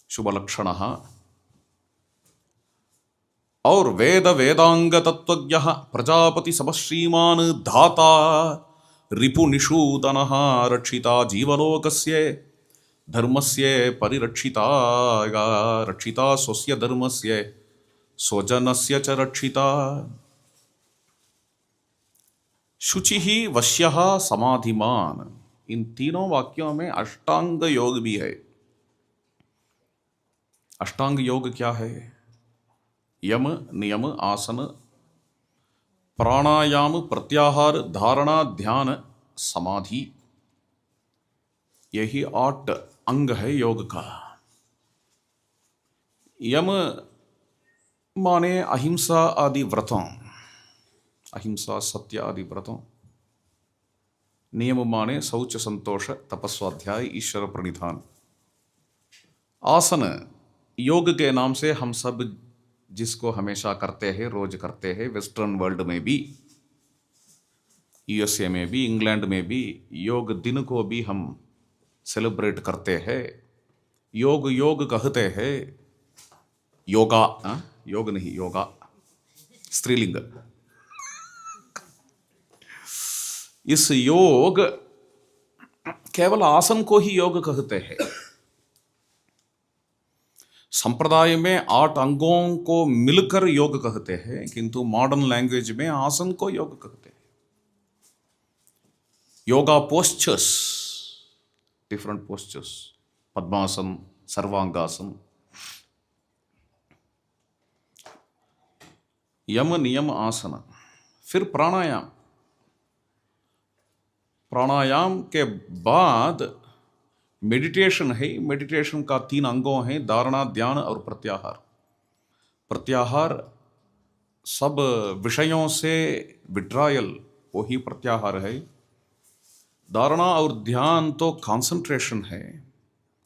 A: शुभ लक्षणः और वेद वेदांग तत्वज्ञ प्रजापति समश्रीमान धाता रिपुनिषूदनः रक्षिता जीवलोकस्य धर्मस्य परिरक्षिता रक्षिता स्वस्य धर्मस्य स्वजनस्य च रक्षिता। शुचि ही वश्यः समाधिमान, इन तीनों वाक्यों में अष्टांग योग भी है। अष्टांग योग क्या है? यम नियम आसन प्राणायाम प्रत्याहार धारणा ध्यान समाधि, यही 8 अंग है योग का। यम माने अहिंसा आदि व्रतों, अहिंसा सत्य आदि व्रतों। नियम माने शौच संतोष तपस्वाध्याय ईश्वर प्रणिधान। आसन योग के नाम से हम सब जिसको हमेशा करते हैं, रोज करते हैं, वेस्टर्न वर्ल्ड में भी, यूएसए में भी, इंग्लैंड में भी योग दिन को भी हम सेलिब्रेट करते हैं। योग योग कहते हैं, योगा, योग नहीं योगा स्त्रीलिंग। इस योग केवल आसन को ही योग कहते हैं। संप्रदाय में 8 अंगों को मिलकर योग कहते हैं, किंतु मॉडर्न लैंग्वेज में आसन को योग कहते हैं। योगा पोस्चर्स, डिफरेंट पोस्चर्स, पद्मासन, सर्वांगासन। यम नियम आसन, फिर प्राणायाम। प्राणायाम के बाद मेडिटेशन है। मेडिटेशन का 3 अंगों हैं, धारणा ध्यान और प्रत्याहार। प्रत्याहार सब विषयों से विड्रायल, वो ही प्रत्याहार है। धारणा और ध्यान तो कंसंट्रेशन है,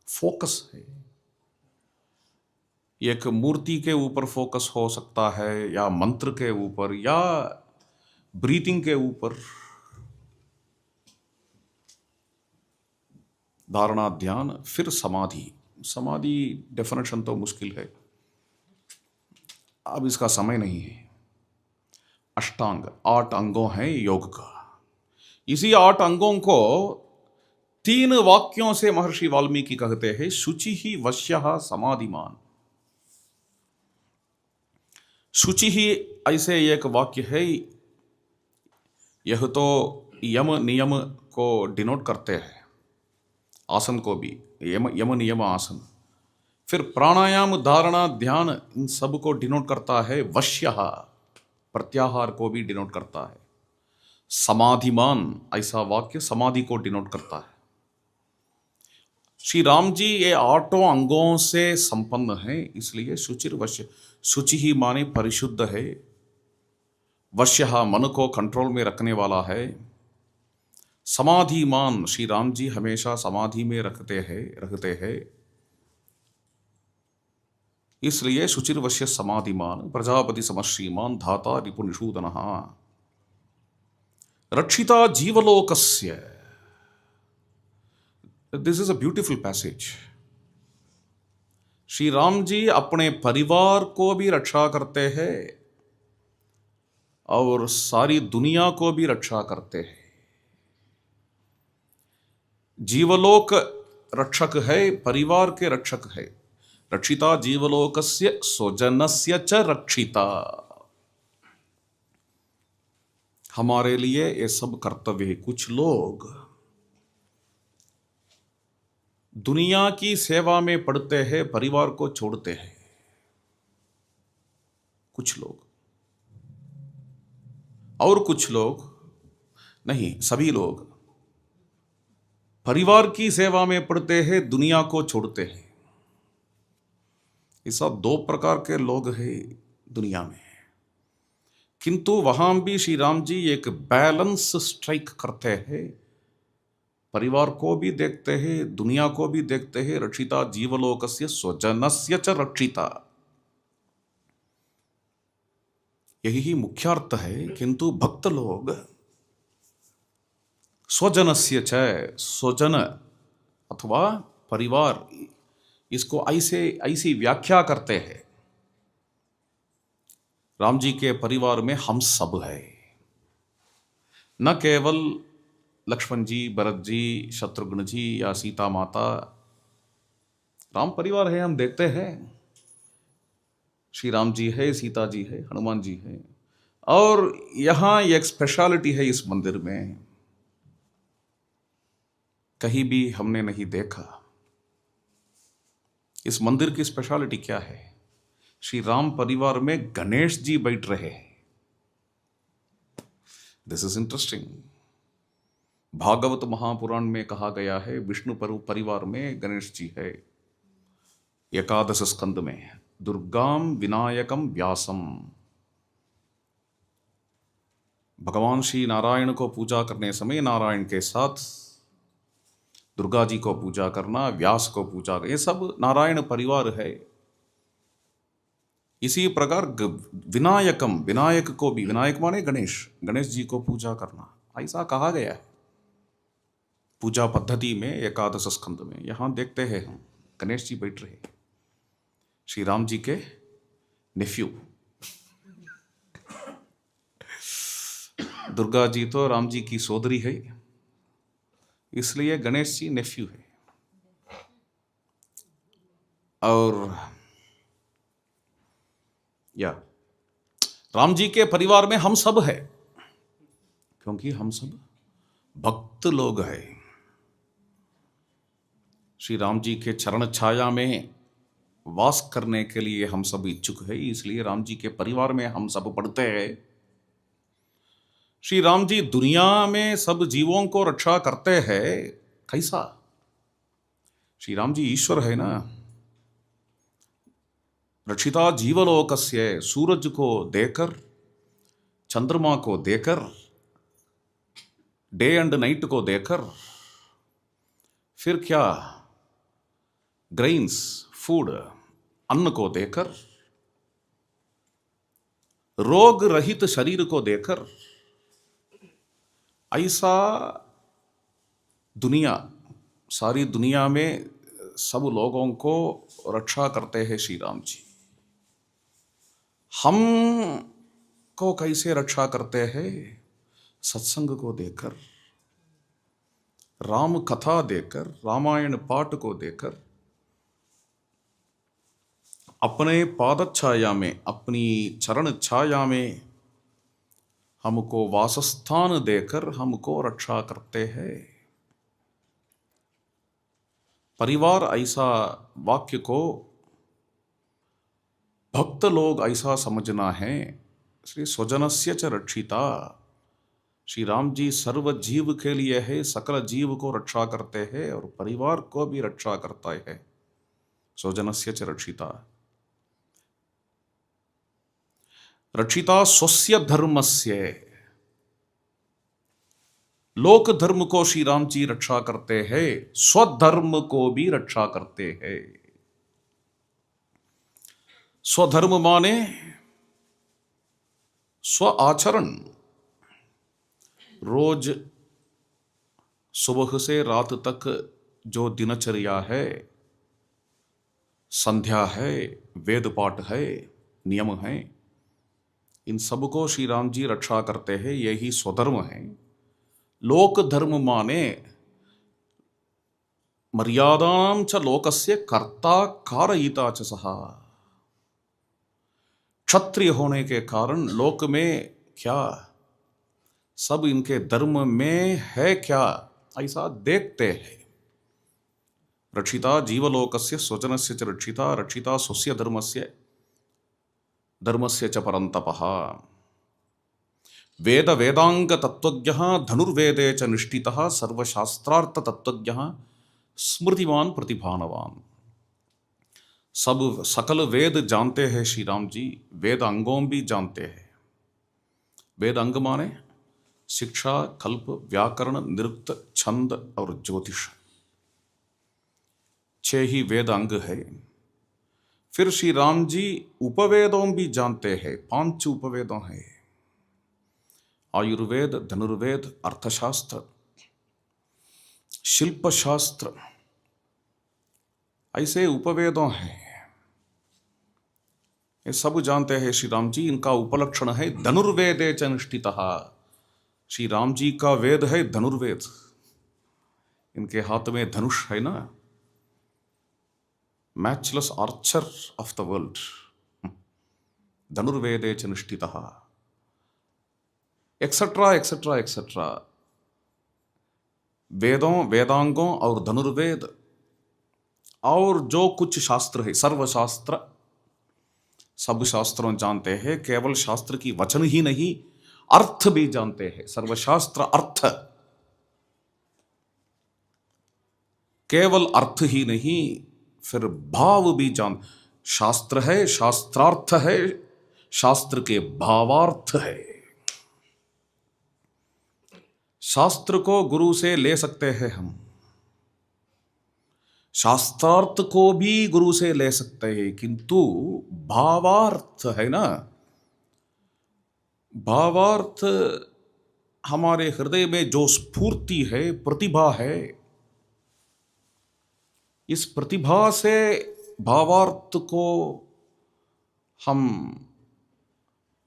A: फोकस है। एक मूर्ति के ऊपर फोकस हो सकता है, या मंत्र के ऊपर, या ब्रीथिंग के ऊपर। धारणा ध्यान, फिर समाधि। समाधि डेफिनेशन तो मुश्किल है, अब इसका समय नहीं है। अष्टांग 8 अंगों हैं योग का। इसी 8 अंगों को 3 वाक्यों से महर्षि वाल्मीकि कहते हैं, शुचि ही वश्यः समाधिमान। शुचि ही ऐसे एक वाक्य है, यह तो यम नियम को डिनोट करते हैं, आसन को भी, यम नियम आसन। फिर प्राणायाम धारणा ध्यान इन सब को डिनोट करता है। वश्यः प्रत्याहार को भी डिनोट करता है। समाधिमान ऐसा वाक्य समाधि को डिनोट करता है। श्री राम जी ये 8 अंगों से संपन्न हैं, इसलिए शुचिर वश्य। शुचि ही माने परिशुद्ध है, वश्यः मन को कंट्रोल में रखने वाला है। समाधिमान, श्री राम जी हमेशा समाधि में रखते हैं, इसलिए शुचिर्वश्य समाधिमान प्रजापति समश्रीमान धाता रिपुनिषूदनः रक्षिता जीवलोकस्य। This is a beautiful passage. Shri Ram ji अपने परिवार को भी रक्षा करते हैं और सारी दुनिया को भी रक्षा करते हैं। जीवलोक रक्षक है, परिवार के रक्षक है। रक्षिता जीवलोकस्य स्वजनस्य च रक्षिता। हमारे लिए ये सब कर्तव्य है। कुछ लोग दुनिया की सेवा में पड़ते हैं, परिवार को छोड़ते हैं। कुछ लोग, और कुछ लोग नहीं, सभी लोग परिवार की सेवा में पड़ते हैं, दुनिया को छोड़ते हैं। ऐसा 2 प्रकार के लोग हैं दुनिया में, किंतु वहां भी श्री राम जी एक बैलेंस स्ट्राइक करते हैं। परिवार को भी देखते हैं, दुनिया को भी देखते हैं। रक्षिता जीवलोकस्य स्वजनस्य च रक्षिता, यही ही मुख्यार्थ है। किंतु भक्त लोग स्वजनस्य च, स्वजन अथवा परिवार, इसको ऐसी व्याख्या करते हैं। राम जी के परिवार में हम सब है, न केवल लक्ष्मण जी, भरत जी, शत्रुघ्न जी या सीता माता, राम परिवार है, हम देखते हैं श्री राम जी है, सीता जी है, हनुमान जी है। और यहां एक स्पेशलिटी है इस मंदिर में, कहीं भी हमने नहीं देखा। इस मंदिर की स्पेशलिटी क्या है? श्री राम परिवार में गणेश जी बैठ रहे हैं। This is interesting. Bhagavata Mahapurana में कहा गया है विष्णु परिवार में गणेश जी है। एकादश स्कंद में दुर्गाम विनायकम व्यासम, भगवान श्री नारायण को पूजा करने समय नारायण के साथ दुर्गा जी को पूजा करना, व्यास को पूजा करना, ये सब नारायण परिवार है। इसी प्रकार विनायकम, विनायक को भी, विनायक माने गणेश, गणेश जी को पूजा करना, ऐसा कहा गया है पूजा पद्धति में एकादश स्कंद में। यहां देखते हैं हम गणेश जी बैठ रहे, श्री राम जी के नेफ्यू। दुर्गा जी तो राम जी की सोदरी है, इसलिए गणेश जी नेफ्यू है। और या राम जी के परिवार में हम सब है, क्योंकि हम सब भक्त लोग हैं। श्री राम जी के चरण छाया में वास करने के लिए हम सब इच्छुक है, इसलिए राम जी के परिवार में हम सब पढ़ते हैं। श्री राम जी दुनिया में सब जीवों को रक्षा करते हैं। कैसा? श्री राम जी ईश्वर है ना। रक्षिता जीवलोकस्य, सूरज को देकर, चंद्रमा को देकर, डे एंड नाइट को देकर, फिर क्या, ग्रेन्स, फूड, अन्न को देकर, रोग रहित शरीर को देकर, ऐसा दुनिया, सारी दुनिया में सब लोगों को रक्षा करते हैं श्री राम जी। हम को कैसे रक्षा करते हैं? सत्संग को देकर, राम कथा देकर, रामायण पाठ को देकर, अपने पाद छाया में, अपनी चरण छाया में हमको वासस्थान देकर हमको रक्षा करते हैं। परिवार ऐसा वाक्य को भक्त लोग ऐसा समझना है, श्री स्वजनस्य च रक्षिता। श्री राम जी सर्व जीव के लिए है, सकल जीव को रक्षा करते हैं और परिवार को भी रक्षा करता है। स्वजनस्य च रक्षिता, रक्षिता स्वस्य धर्मस्य। लोक धर्म को श्री राम जी रक्षा करते हैं, स्वधर्म को भी रक्षा करते हैं। स्वधर्म माने स्व आचरण। रोज सुबह से रात तक जो दिनचर्या है, संध्या है, वेद पाठ है, नियम है, इन सबको श्री राम जी रक्षा करते हैं, यही स्वधर्म है। लोक धर्म माने मर्यादानां च लोकस्य कर्ता कारयिता च सहा। क्षत्रिय होने के कारण लोक में क्या, सब इनके धर्म में है क्या, ऐसा देखते हैं। रक्षिता जीवलोकस्य स्वजनस्य च रक्षिता, रक्षिता स्वस्य धर्मस्य, धर्मस्य च परन्तपः। वेद वेदांग तत्वज्ञ धनुर्वेदे च निष्ठितः, सर्वशास्त्रार्थ तत्वज्ञ स्मृतिवान प्रतिभानवान। सब सकल वेद जानते हैं श्री राम जी, वेद अंगों भी जानते हैं। वेद अंग माने शिक्षा, कल्प, व्याकरण, निरुक्त, छंद और ज्योतिष, 6 ही वेद अंग है। फिर श्री राम जी उपवेदों भी जानते हैं, 5 उपवेदों हैं। आयुर्वेद, धनुर्वेद, अर्थशास्त्र, शिल्पशास्त्र, ऐसे उपवेदों हैं। ये सब जानते हैं श्री राम जी। इनका उपलक्षण है धनुर्वेदे च निष्ठितः। श्री राम जी का वेद है धनुर्वेद, इनके हाथ में धनुष है ना। Matchless archer of the world, धनुर्वेदे च निष्ठितः, एक्सेट्रा एक्सेट्रा एक्सेट्रा। वेदों, वेदांगों और धनुर्वेद और जो कुछ शास्त्र है, सर्वशास्त्र, सब शास्त्रों जानते हैं। केवल शास्त्र की वचन ही नहीं, अर्थ भी जानते हैं। सर्वशास्त्र अर्थ, केवल अर्थ ही नहीं, फिर भाव भी जान। शास्त्र है, शास्त्रार्थ है, शास्त्र के भावार्थ है। शास्त्र को गुरु से ले सकते हैं हम, शास्त्रार्थ को भी गुरु से ले सकते हैं, किंतु भावार्थ है ना, भावार्थ हमारे हृदय में जो स्फूर्ति है, प्रतिभा है, इस प्रतिभा से भावार्थ को हम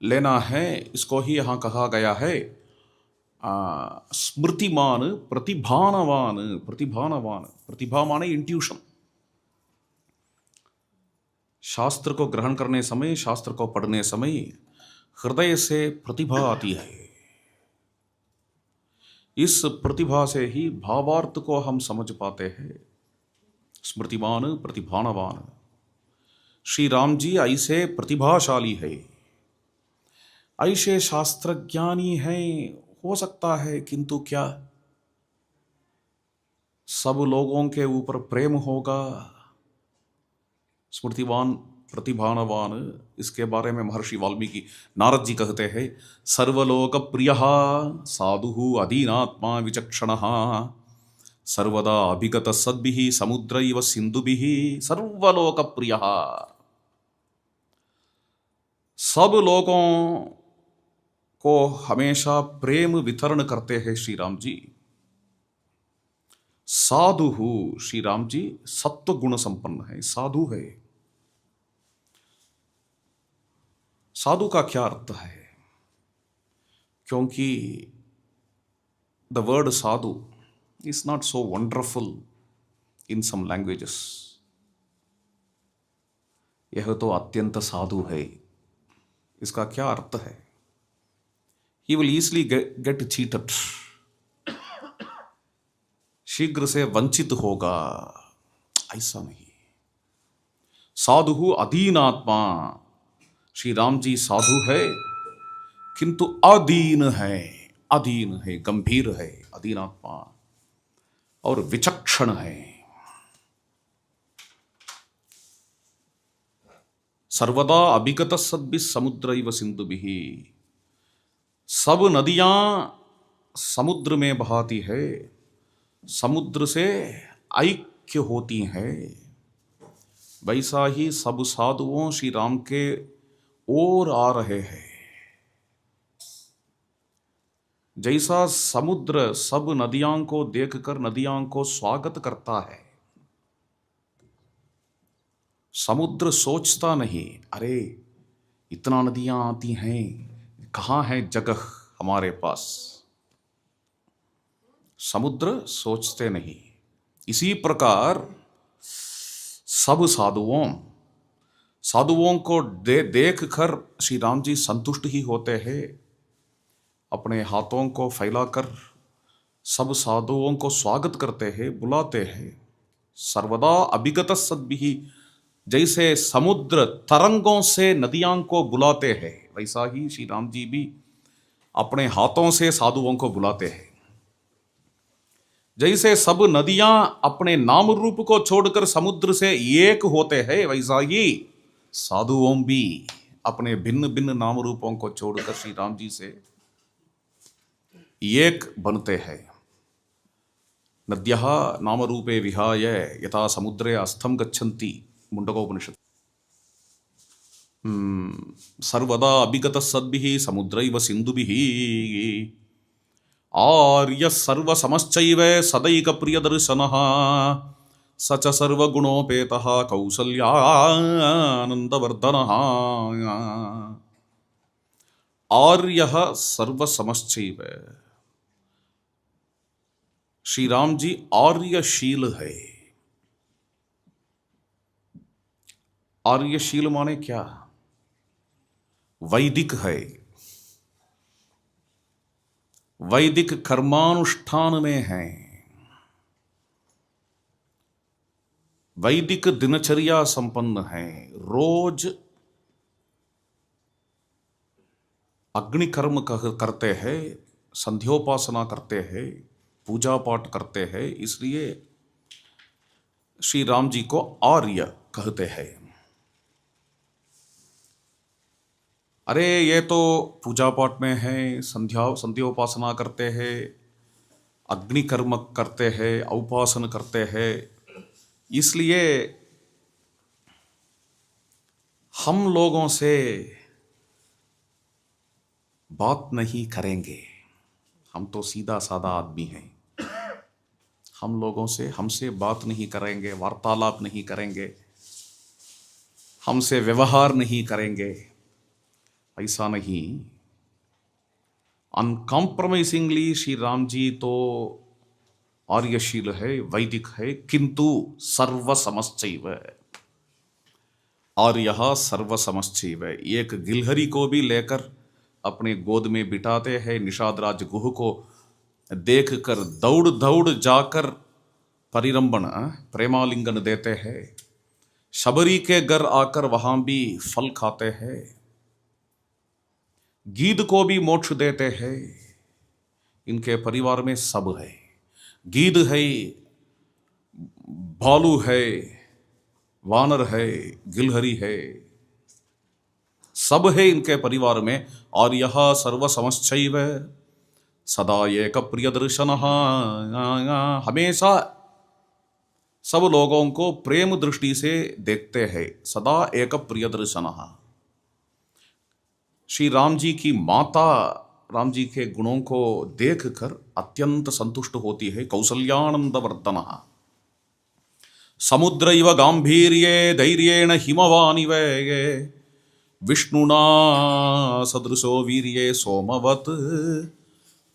A: लेना है। इसको ही यहां कहा गया है स्मृतिमान प्रतिभानवान। प्रतिभानवान, प्रतिभा माने इंट्यूशन। शास्त्र को ग्रहण करने समय, शास्त्र को पढ़ने समय हृदय से प्रतिभा आती है। इस प्रतिभा से ही भावार्थ को हम समझ पाते हैं। स्मृतिमान प्रतिभानवान, श्री राम जी ऐसे प्रतिभाशाली है, ऐसे शास्त्रज्ञानी हैं। हो सकता है, किंतु क्या सब लोगों के ऊपर प्रेम होगा? स्मृतिवान प्रतिभानवान, इसके बारे में महर्षि वाल्मीकि, नारद जी कहते हैं, सर्वलोक प्रिय साधु अधीनात्मा विचक्षण, सर्वदा अभिगत सद्भिः समुद्रैव सिंधुभिः सर्वलोक प्रिय। सब लोगों को हमेशा प्रेम वितरण करते हैं श्री राम जी। साधु, श्री राम जी सत्व गुण संपन्न है, साधु है। साधु का क्या अर्थ है? क्योंकि the word sadhu is not so wonderful in some languages. यह तो अत्यंत साधु है, इसका क्या अर्थ है? He will easily get cheated, शीघ्र से वंचित होगा, ऐसा नहीं। साधु अधीन आत्मा, श्री राम जी साधु है किंतु अधीन है, अधीन है, गंभीर है, अधीन आत्मा, और विचक्षण है। सर्वदा अभिगत सद्भिः समुद्रैव सिंधुभिः, सब नदियां समुद्र में बहाती है, समुद्र से ऐक्य होती हैं। वैसा ही सब साधुओं श्री राम के ओर आ रहे हैं। जैसा समुद्र सब नदियां को देखकर नदियां को स्वागत करता है, समुद्र सोचता नहीं, अरे इतना नदियां आती हैं, कहाँ है जगह हमारे पास। समुद्र सोचते नहीं। इसी प्रकार सब साधुओं को देख कर श्री राम जी संतुष्ट ही होते हैं। अपने हाथों को फैलाकर सब साधुओं को स्वागत करते हैं, बुलाते हैं। सर्वदा अभिगत सद्भिः, जैसे समुद्र तरंगों से नदियां को बुलाते हैं, वैसा ही श्री राम जी भी अपने हाथों से साधुओं को बुलाते हैं। जैसे सब नदियां अपने नाम रूप को छोड़कर समुद्र से एक होते हैं, वैसा ही साधुओं भी अपने भिन्न भिन्न नाम रूपों को छोड़कर श्री राम जी से एक बनते हैं। नद्यः नाम रूपे विहाय यथा समुद्रे अस्थम गच्छन्ति, मुंडकोपनिषद। सर्वदा अभिगत सद्भिः समुद्रैव सिंधुभिः, आर्य सर्वसमश्चैव सदैक प्रियदर्शनः, स च सर्वगुणोपेतः कौसल्यानन्दवर्धनः। आर्यः सर्वसमश्चैव, श्री राम जी आर्यशील है। आर्यशील माने क्या? वैदिक है। वैदिक कर्मानुष्ठान में है। वैदिक दिनचर्या संपन्न है। रोज अग्नि कर्म करते हैं, संध्योपासना करते हैं, पूजा पाठ करते हैं, इसलिए श्री राम जी को आर्य कहते हैं। अरे ये तो पूजा पाठ में है, संध्योपासना करते हैं, अग्नि कर्म करते हैं, उपासन करते हैं, इसलिए हम लोगों से बात नहीं करेंगे। हम तो सीधा साधा आदमी हैं, हम लोगों से हमसे बात नहीं करेंगे, वार्तालाप नहीं करेंगे, हमसे व्यवहार नहीं करेंगे, ऐसा नहीं। अनकॉम्प्रोमाइजिंगली श्री राम जी तो आर्यशील है, वैदिक है, किंतु सर्वसमश्चैव। और यह सर्वसमश्चैव, एक गिलहरी को भी लेकर अपने गोद में बिठाते हैं। निषाद राज गुह को देखकर दौड़ दौड़ जाकर परिरंभण प्रेमालिंगन देते हैं। शबरी के घर आकर वहां भी फल खाते हैं। गीद को भी मोक्ष देते हैं। इनके परिवार में सब है। गीद है, भालू है, वानर है, गिलहरी है, सब है इनके परिवार में। और यह सर्वसमश्चैव सदा एक प्रिय दर्शन, हमेशा सब लोगों को प्रेम दृष्टि से देखते हैं। सदा एक प्रिय दर्शन। श्री राम जी की माता राम जी के गुणों को देखकर अत्यंत संतुष्ट होती है। कौसल्यानंद वर्धन समुद्र इव गांभीर्ये धैर्येण हिमवानिव विष्णुना सदृशो वीर्ये सोमवत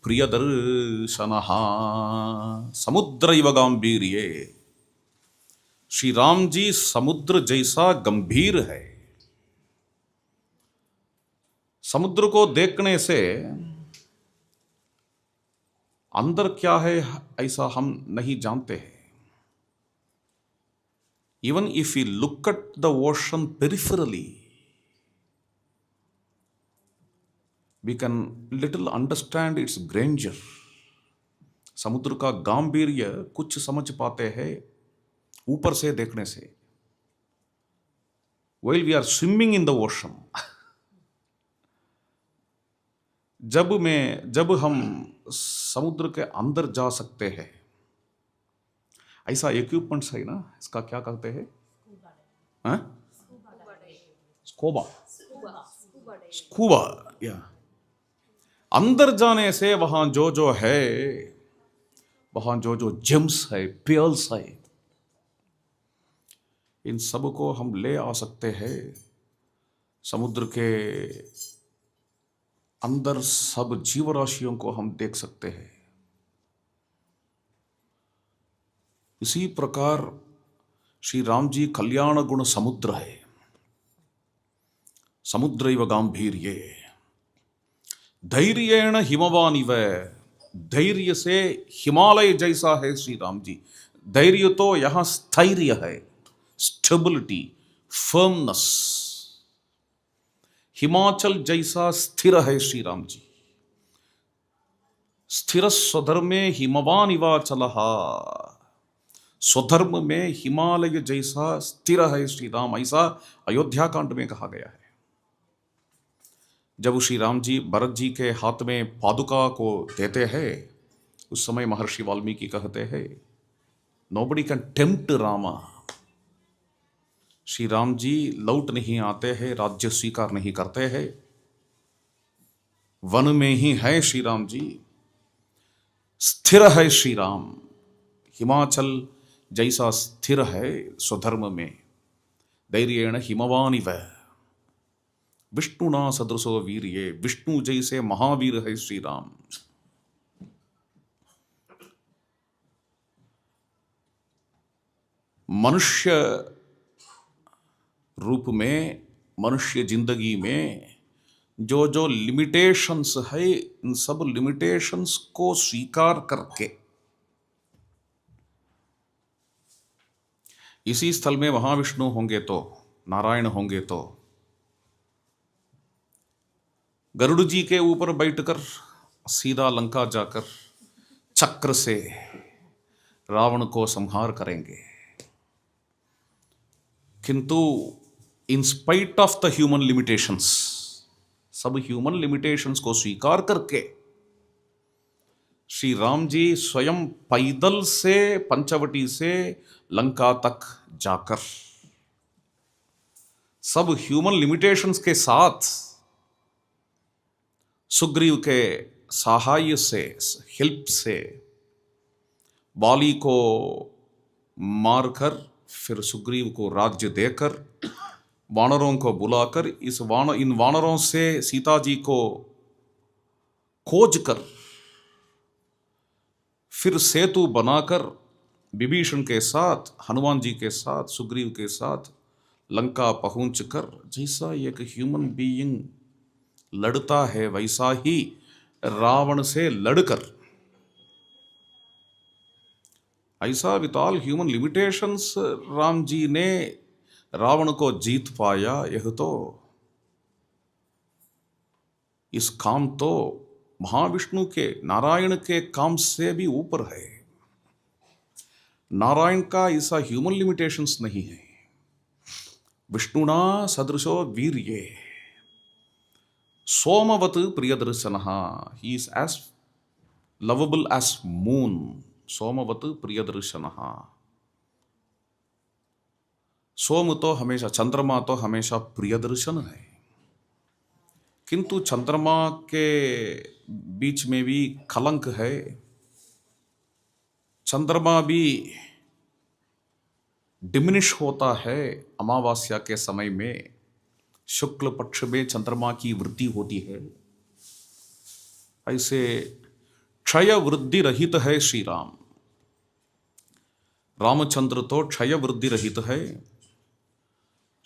A: प्रियदर्शन। समुद्र इव गांभीर्ये, श्री राम जी समुद्र जैसा गंभीर है। समुद्र को देखने से अंदर क्या है ऐसा हम नहीं जानते हैं। Even if you look at the ocean peripherally, we can little understand its grandeur. समुद्र का गांभीर्य कुछ समझ पाते हैं ऊपर से देखने से। while we are swimming in the ocean, जब हम समुद्र के अंदर जा सकते हैं, ऐसा इक्विपमेंट्स है ना, इसका क्या कहते हैं? स्कूबा। स्कूबा, या अंदर जाने से वहां जो है, वहां जो जेम्स है, पेर्ल्स है, इन सब को हम ले आ सकते हैं। समुद्र के अंदर सब जीवराशियों को हम देख सकते हैं। इसी प्रकार श्री राम जी कल्याण गुण समुद्र है। समुद्र इव गांभीर्ये धैर्येण हिमवानिव, धैर्य से हिमालय जैसा है श्री राम जी। धैर्य तो यहां स्थैर्य है, स्टेबिलिटी, फर्मनेस। हिमाचल जैसा स्थिर है श्री राम जी। स्थिर स्वधर्मे हिमवान इवाचल, स्वधर्म में हिमालय जैसा स्थिर है श्री राम, ऐसा अयोध्या कांड में कहा गया है। जब श्री राम जी भरत जी के हाथ में पादुका को देते हैं, उस समय महर्षि वाल्मीकि कहते हैं, nobody can tempt Rama. Shri Ram ji लौट नहीं आते हैं, राज्य स्वीकार नहीं करते हैं, वन में ही है श्री राम जी। स्थिर है श्री राम, हिमाचल जैसा स्थिर है स्वधर्म में। धैर्येण हिमवानिव विष्णुना सदृशो वीर्ये, विष्णु जैसे महावीर है श्री राम। मनुष्य रूप में मनुष्य जिंदगी में जो जो लिमिटेशंस है, इन सब लिमिटेशंस को स्वीकार करके इसी स्थल में महाविष्णु होंगे तो, नारायण होंगे तो, गरुड़ जी के ऊपर बैठकर सीधा लंका जाकर चक्र से रावण को संहार करेंगे। किंतु in spite of the human limitations, सब ह्यूमन लिमिटेशंस को स्वीकार करके श्री राम जी स्वयं पैदल से पंचवटी से लंका तक जाकर सब ह्यूमन लिमिटेशंस के साथ सुग्रीव के सहाय से, हेल्प से बाली को मारकर फिर सुग्रीव को राज्य देकर वानरों को बुलाकर इन वानरों से सीता जी को खोज कर फिर सेतु बनाकर विभीषण के साथ, हनुमान जी के साथ, सुग्रीव के साथ लंका पहुंचकर जैसा एक ह्यूमन बीइंग लड़ता है वैसा ही रावण से लड़कर, ऐसा with all human limitations Ram ji ने रावण को जीत पाया। यह तो, इस काम तो महाविष्णु के, नारायण के काम से भी ऊपर है। नारायण का ऐसा ह्यूमन लिमिटेशंस नहीं है। विष्णुना सदृशो वीर्ये सोमवत प्रियदर्शनः, he is as lovable as moon, सोमवत प्रियदर्शनः। सोम तो हमेशा, चंद्रमा तो हमेशा प्रियदर्शन है, किंतु चंद्रमा के बीच में भी कलंक है। चंद्रमा भी डिमिनिश होता है अमावस्या के समय में, शुक्ल पक्ष में चंद्रमा की वृद्धि होती है। ऐसे क्षय वृद्धि रहित है श्री राम। रामचंद्र तो क्षय वृद्धि रहित है।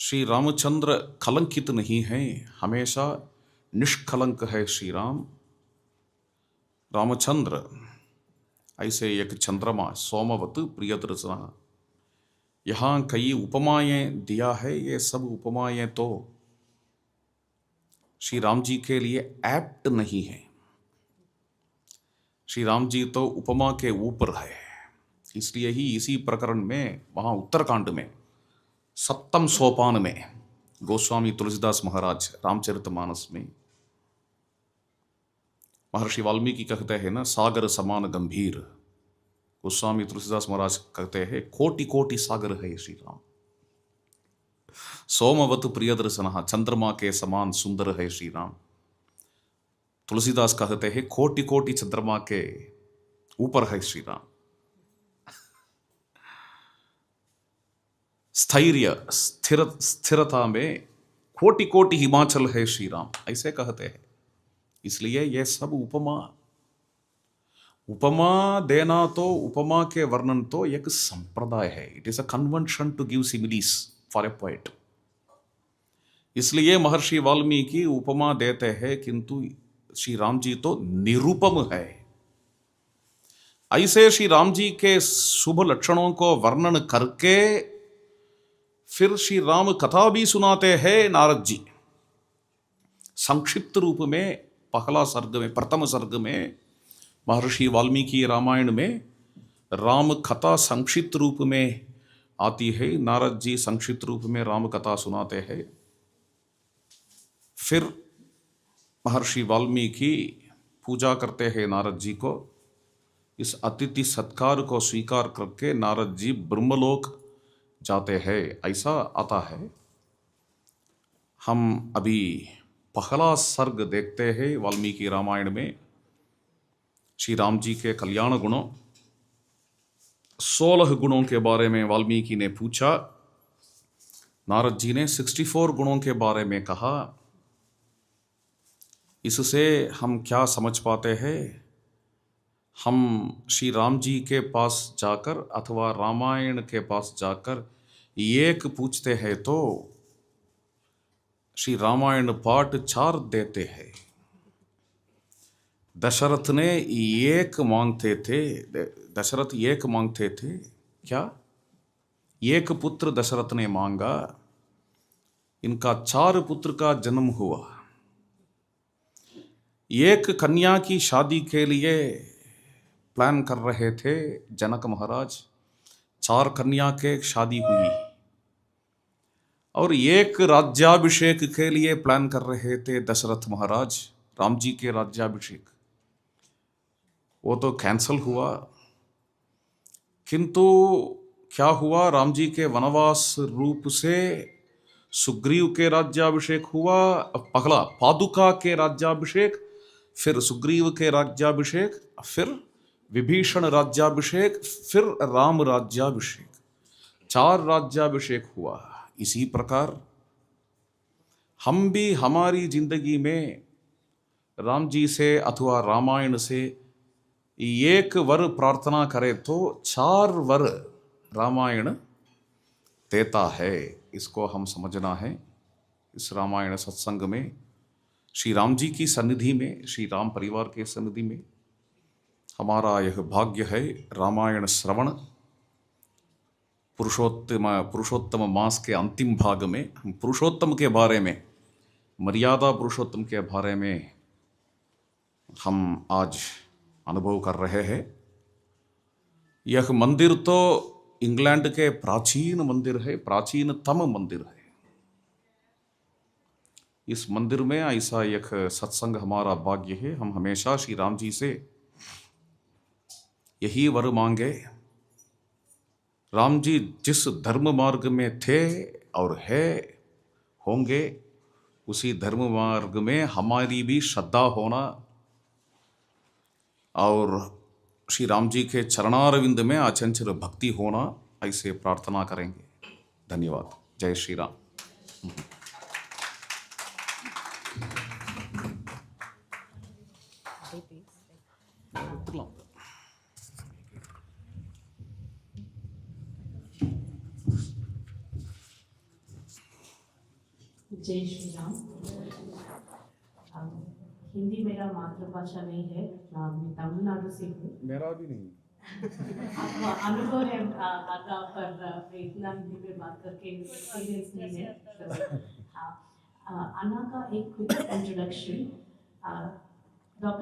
A: श्री रामचंद्र कलंकित नहीं है, हमेशा निष्कलंक है श्री राम। रामचंद्र ऐसे एक चंद्रमा, सोमवत प्रियदर्शन। यहाँ कई उपमाएं दिया है, ये सब उपमाएं तो श्री राम जी के लिए एप्ट नहीं है। श्री राम जी तो उपमा के ऊपर है। इसलिए ही इसी प्रकरण में, वहाँ उत्तरकांड में 7वें सोपान में गोस्वामी तुलसीदास महाराज रामचरितमानस में महर्षि वाल्मीकि कहते हैं ना, सागर समान गंभीर। गोस्वामी तुलसीदास महाराज कहते हैं कोटि कोटि सागर है श्री राम। सोमवत प्रियदर्शनः, चंद्रमा के समान सुंदर है श्री राम। तुलसीदास कहते हैं कोटि कोटि चंद्रमा के ऊपर है श्री राम। स्थैर्य, स्थिरता में कोटि कोटि हिमाचल है श्री राम, ऐसे कहते हैं। इसलिए यह सब उपमा देना तो, उपमा के वर्णन तो एक संप्रदाय है। It is a convention to give similes for a poet. इसलिए महर्षि वाल्मीकि उपमा देते हैं, किंतु श्री राम जी तो निरूपम है। ऐसे श्री राम जी के शुभ लक्षणों को वर्णन करके फिर श्री राम कथा भी सुनाते हैं नारद जी। संक्षिप्त रूप में पहला सर्ग में, प्रथम सर्ग में महर्षि वाल्मीकि रामायण में राम कथा संक्षिप्त रूप में आती है। नारद जी संक्षिप्त रूप में राम कथा सुनाते हैं। फिर महर्षि वाल्मीकि पूजा करते हैं नारद जी को। इस अतिथि सत्कार को स्वीकार करके नारद जी ब्रह्मलोक जाते हैं, ऐसा आता है। हम अभी पहला सर्ग देखते हैं वाल्मीकि रामायण में। श्री राम जी के कल्याण गुणों, 16 गुणों के बारे में वाल्मीकि ने पूछा। नारद जी ने 64 गुणों के बारे में कहा। इससे हम क्या समझ पाते हैं? हम श्री राम जी के पास जाकर अथवा रामायण के पास जाकर एक पूछते हैं तो श्री रामायण पाठ 4 देते हैं। दशरथ ने एक मांगते थे, दशरथ एक मांगते थे, क्या? एक पुत्र दशरथ ने मांगा, इनका 4 पुत्र का जन्म हुआ। एक कन्या की शादी के लिए प्लान कर रहे थे जनक महाराज, 4 कन्या के शादी हुई। और एक राज्याभिषेक के लिए प्लान कर रहे थे दशरथ महाराज, राम जी के राज्याभिषेक, वो तो कैंसल हुआ। किंतु क्या हुआ, राम जी के वनवास रूप से सुग्रीव के राज्याभिषेक हुआ, पगला पादुका के राज्याभिषेक, फिर सुग्रीव के राज्याभिषेक, फिर विभीषण राज्याभिषेक, फिर राम राज्याभिषेक, 4 राज्याभिषेक हुआ। इसी प्रकार हम भी हमारी जिंदगी में राम जी से अथवा रामायण से एक वर प्रार्थना करें तो 4 वर रामायण देता है। इसको हम समझना है। इस रामायण सत्संग में श्री राम जी की सन्निधि में, श्री राम परिवार के सन्निधि में हमारा यह भाग्य है। रामायण श्रवण पुरुषोत्तम मास के अंतिम भाग में हम पुरुषोत्तम के बारे में, मर्यादा पुरुषोत्तम के बारे में हम आज अनुभव कर रहे हैं। यह मंदिर तो इंग्लैंड के प्राचीन मंदिर है, प्राचीनतम मंदिर है। इस मंदिर में ऐसा एक सत्संग हमारा भाग्य है। हम हमेशा श्री राम जी से यही वर मांगे, राम जी जिस धर्म मार्ग में थे और है होंगे, उसी धर्म मार्ग में हमारी भी श्रद्धा होना और श्री राम जी के चरणारविंद में अचंचल भक्ति होना, ऐसे प्रार्थना करेंगे। धन्यवाद। जय श्री राम।
B: जय श्री राम। हिंदी मेरा मातृभाषा नहीं है, मैं तमिलनाडु से हूँ।
A: मेरा भी नहीं।
B: आपको अनुभव है आगा, पर इतना हिंदी में बात करके एक्सपीरियंस नहीं है। तो अन्ना का एक क्विक इंट्रोडक्शन। डॉक्टर